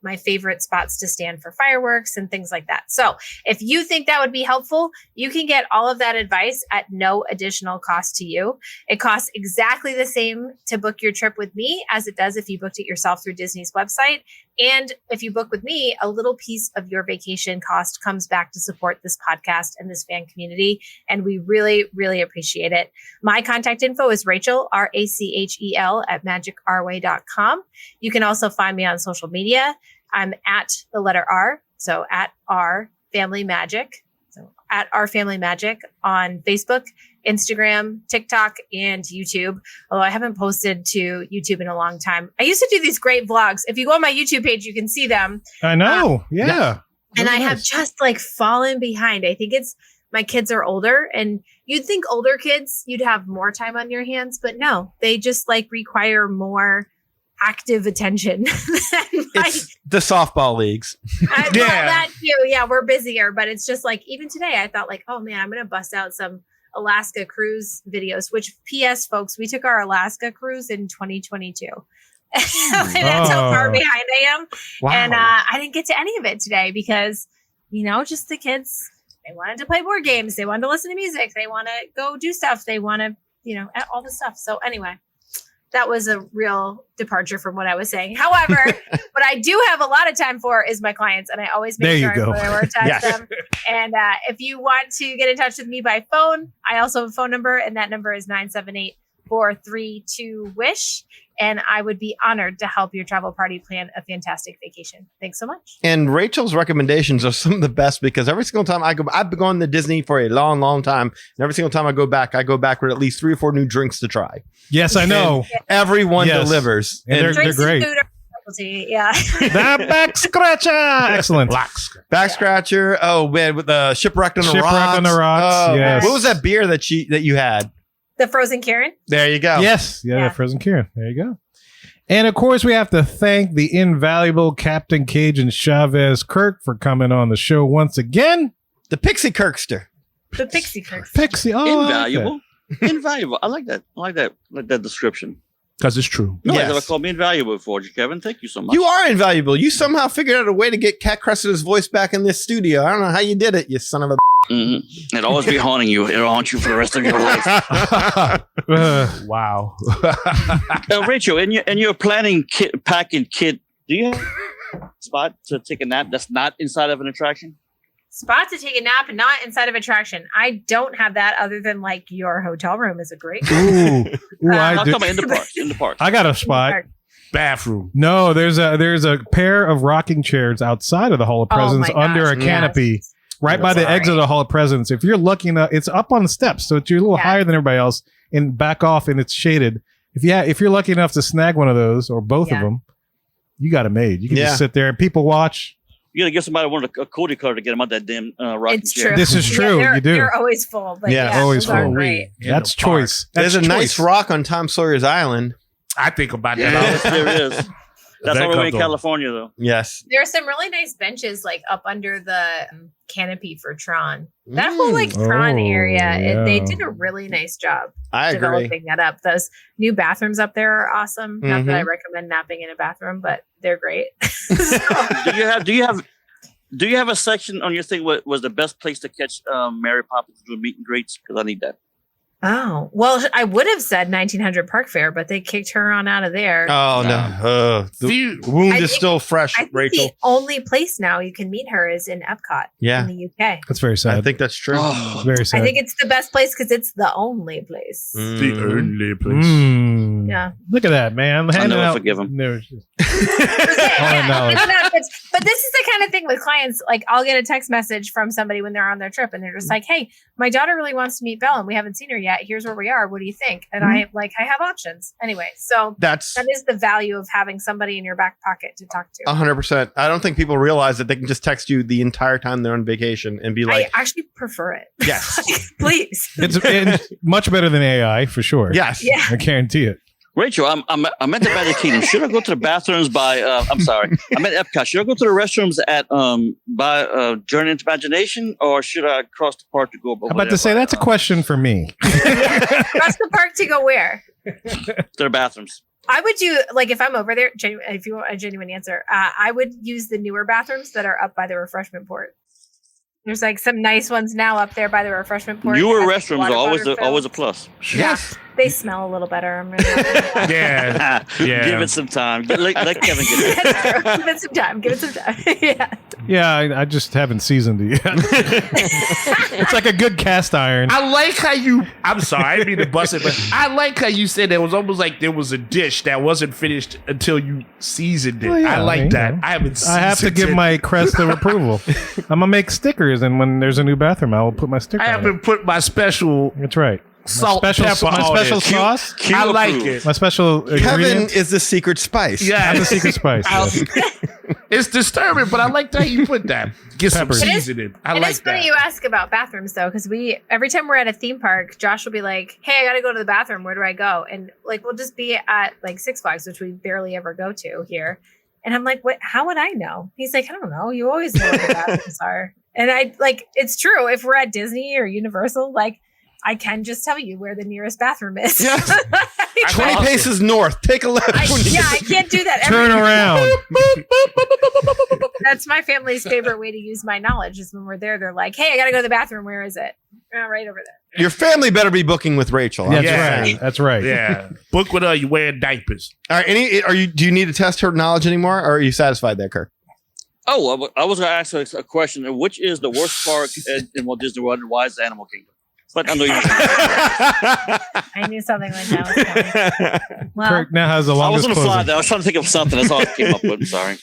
my favorite spots to stand for fireworks and things like that. So if you think that would be helpful, you can get all of that advice at no additional cost to you. It costs exactly the same to book your trip with me as it does if you booked it yourself through Disney's website. And if you book with me, a little piece of your vacation cost comes back to support this podcast and this fan community. And we really, really appreciate it. My contact info is Rachel, RACHEL @magicourway.com. You can also find me on social media. I'm at the letter R, so at our family magic. So at our family magic on Facebook, Instagram, TikTok, and YouTube. Although I haven't posted to YouTube in a long time. I used to do these great vlogs. If you go on my YouTube page, you can see them. I know. Yeah. And Really I have nice. just like fallen behind. I think it's my kids are older, and you'd think older kids, you'd have more time on your hands, but no, they just like require more active attention. It's the softball leagues. Well, that too. Yeah, we're busier, but it's just like, even today, I thought like, oh man, I'm going to bust out some Alaska cruise videos, which PS folks, we took our Alaska cruise in 2022. That's how far behind I am. Wow. And I didn't get to any of it today because, just the kids, they wanted to play board games. They wanted to listen to music. They want to go do stuff. They want to, all the stuff. So anyway, that was a real departure from what I was saying. However, what I do have a lot of time for is my clients, and I always make sure I prioritize them. And if you want to get in touch with me by phone, I also have a phone number, and that number is 978-432-WISH. And I would be honored to help your travel party plan a fantastic vacation. Thanks so much. And Rachel's recommendations are some of the best, because every single time I've been going to Disney for a long, long time. And every single time I go back with at least 3 or 4 new drinks to try. Yes, I know. And everyone delivers. And they're great. Yeah. The back scratcher. Excellent. Back scratcher. Oh man, with the shipwrecked on the rocks. Shipwrecked on the rocks. Oh, yes. What was that beer that you had? The Frozen Karen. There you go. Yes. Yeah. Frozen Karen. There you go. And of course, we have to thank the invaluable Captain Cajun Chavez Kirk for coming on the show once again. The Pixie Kirkster. The Pixie Kirkster. Pixie. Oh, Invaluable. Invaluable. I like that. I like that description. Because it's true. No, Yes. you never called me invaluable before, Kevin. Thank you so much. You are invaluable. You somehow figured out a way to get Cat Cressida's voice back in this studio. I don't know how you did it, you son of a. Mm-hmm. It'll always be haunting you. It'll haunt you for the rest of your life. Wow. Rachel, in your planning packet kit, do you have a spot to take a nap that's not inside of an attraction? Spot to take a nap, not inside of attraction. I don't have that other than like your hotel room is a great. Ooh, I I'm do. talking about in the park. In the park. I got a spot. Bathroom. No, there's a pair of rocking chairs outside of the Hall of Oh Presidents my under a gosh, canopy. yes. Right by the Sorry. exit of the Hall of Presidents. If you're lucky enough, it's up on the steps, so you're a little Yeah. higher than everybody else, and back off, and it's shaded. If you're lucky enough to snag one of those or both of Yeah. them, you got it made. You can Yeah. just sit there and people watch. You gotta get somebody one of a cootie cutter to get them out that damn rocking It's chair. true. This is true. they're, You do. They're always full. But Yeah, yeah, always those are full. great. In That's the park. choice. There's That's a nice choice. rock on Tom Sawyer's Island. I think about Yeah, that. there it is. That's That all the way in comes on. California, though. Yes. There are some really nice benches like up under the canopy for Tron. That whole like Tron Oh, area, they yeah. did a really nice job I agree. developing that up. Those new bathrooms up there are awesome. Not that I recommend napping in a bathroom, but they're great. So- Do you have a section on your thing what was the best place to catch Mary Poppins doing meet and greets? Because I need that. Oh, well, I would have said 1900 Park Fair, but they kicked her on out of there. Oh, no. The See, wound I is think- still fresh, I think Rachel. the only place now you can meet her is in Epcot Yeah. in the UK. That's very I sad. think that's true. Oh, Very sad. I think it's the best place because it's the only place. the Mhm. only place. Mm. Yeah. Look at that, man. I'll Handing never out- forgive him. No, it's just- Yeah, no. but this is the kind of thing with clients. Like, I'll get a text message from somebody when they're on their trip, and they're just like, "Hey, my daughter really wants to meet Belle, and we haven't seen her yet. Here's where we are. What do you think?" And I have options anyway. So That's that is the value of having somebody in your back pocket to talk to. 100%. I don't think people realize that they can just text you the entire time they're on vacation and be like, I actually prefer it. yes, Please. it's much better than AI for sure. yes. Yeah. I guarantee it. Rachel, I'm at the Magic Kingdom. Should I go to the bathrooms by? I'm sorry, I'm at Epcot. Should I go to the restrooms at by Journey into Imagination, or should I cross the park to go? I'm about to say that's a question for me. Across the park to go where? to the bathrooms. I would do, like, if I'm over there, if you want a genuine answer, I would use the newer bathrooms that are up by the refreshment port. There's like some nice ones now up there by the refreshment port. Newer It has restrooms are water always a fills. plus. Yes. They smell a little better. I'm really Yeah. Yeah. Give it some time. Let Kevin get it. That's true. Give it some time. Give it some time. Yeah. Yeah, I just haven't seasoned it yet. It's like a good cast iron. I like how you. I'm sorry, I didn't mean to bust it, but I like how you said it was almost like there was a dish that wasn't finished until you seasoned it. Well, yeah, I like I mean, that. you know. I haven't. I have to seasoned give it. my crest of approval. I'm gonna make stickers, and when there's a new bathroom, I will put my sticker I on haven't it. put my special That's right. salt, special, pepper my on special it. sauce. Q I like approved. it. My special Kevin ingredient. is the secret spice. Yeah, I'm the secret spice. It's disturbing, but I like that you put that. Get some Peppers. It is- seasoning. I It like is funny that. you ask about bathrooms though, because every time we're at a theme park, Josh will be like, "Hey, I gotta go to the bathroom. Where do I go?" And like we'll just be at like Six Flags, which we barely ever go to here. And I'm like, "What? How would I know?" He's like, "I don't know. You always know where the bathrooms are." And I like it's true. If we're at Disney or Universal, like I can just tell you where the nearest bathroom is. Yes. I 20 Awesome. paces north. Take a left. when you I get can't do that. Turn around. That's my family's favorite way to use my knowledge is when we're there. They're like, "Hey, I gotta go to the bathroom. Where is it?" Right over there. Your family better be booking with Rachel. That's Yeah. right. That's right. Yeah, book with her. You wearing diapers. All right. Do you need to test her knowledge anymore, or are you satisfied there, Kirk? Oh, I was going to ask a question. Which is the worst park in Walt Disney World, and why is the Animal Kingdom? But I know you. I knew something like that was coming. Well, Kirk now has the I longest was on the fly closing. there. I was trying to think of something. That's all I came up with. I'm sorry.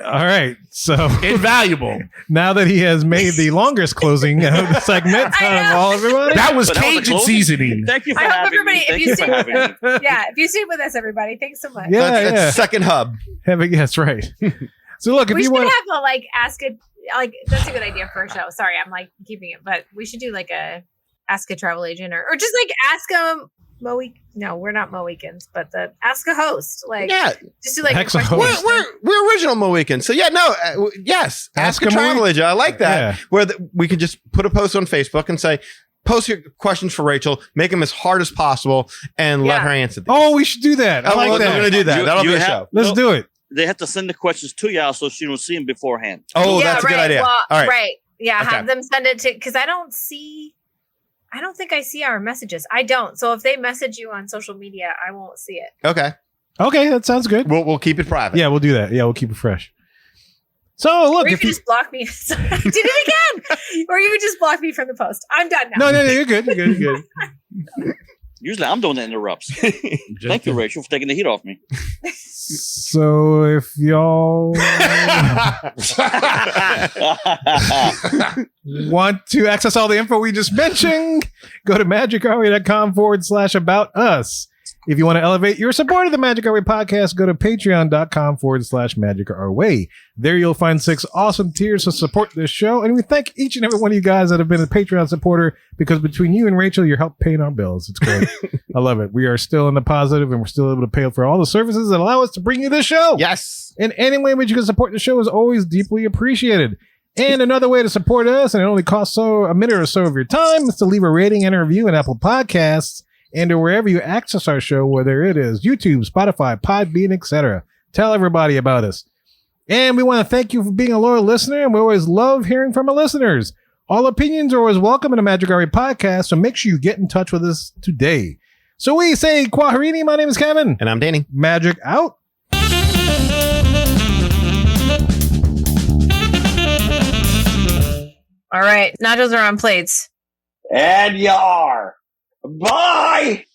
All right. So Invaluable. now that he has made the longest closing of the segment I out of know. all everybody. That was But that was a Cajun closing. seasoning. Thank you for I hope having everybody- me. if Thank you you for see- having me. yeah, if you stayed with us, everybody, thanks so much. Yeah, That's yeah. second hub. That's right. So look, if We you should want, have a like ask it like that's a good idea for a show. Sorry, I'm like keeping it, but we should do like a ask a travel agent or just like ask a No, we're not Mohicans, but the ask a host. Like Yeah. just do like Hex a question- host. We're original Mohicans. So yeah, no, yes. Ask a a travel agent. I like that. Yeah. Where we could just put a post on Facebook and say, post your questions for Rachel, make them as hard as possible, and let her answer them. Oh, we should do that. I like we're that. going to do that. That'll be a show. Let's do it. They have to send the questions to y'all so she don't see them beforehand. Oh, that's a good idea. Well, all right. Right. Yeah. Okay. Have them send it to, because I don't think I see our messages. I don't. So if they message you on social media, I won't see it. Okay. Okay, that sounds good. We'll keep it private. Yeah, we'll do that. Yeah, we'll keep it fresh. So look, Or you if can just block me. Sorry, I did it again. Or you can just block me from the post. I'm done now. no, you're good. You're good. You're good. Usually I'm the one that interrupts. Thank you, Rachel, for taking the heat off me. So if y'all want to access all the info we just mentioned, go to magicourway.com/about-us. If you want to elevate your support of the Magic Our Way podcast, go to patreon.com/magicourway. There you'll find 6 awesome tiers to support this show. And we thank each and every one of you guys that have been a Patreon supporter, because between you and Rachel, you're helping paying our bills. It's great. I love it. We are still in the positive, and we're still able to pay for all the services that allow us to bring you this show. Yes. And any way in which you can support the show is always deeply appreciated. And another way to support us, and it only costs a minute or so of your time, is to leave a rating and a review in Apple Podcasts and or wherever you access our show, whether it is YouTube, Spotify, Podbean, etc. Tell everybody about us. And we want to thank you for being a loyal listener, and we always love hearing from our listeners. All opinions are always welcome in the Magic Our Way podcast, so make sure you get in touch with us today. So we say, Kwaharini, my name is Kevin. And I'm Danny. Magic out. All right. Nachos are on plates. And yar. Bye.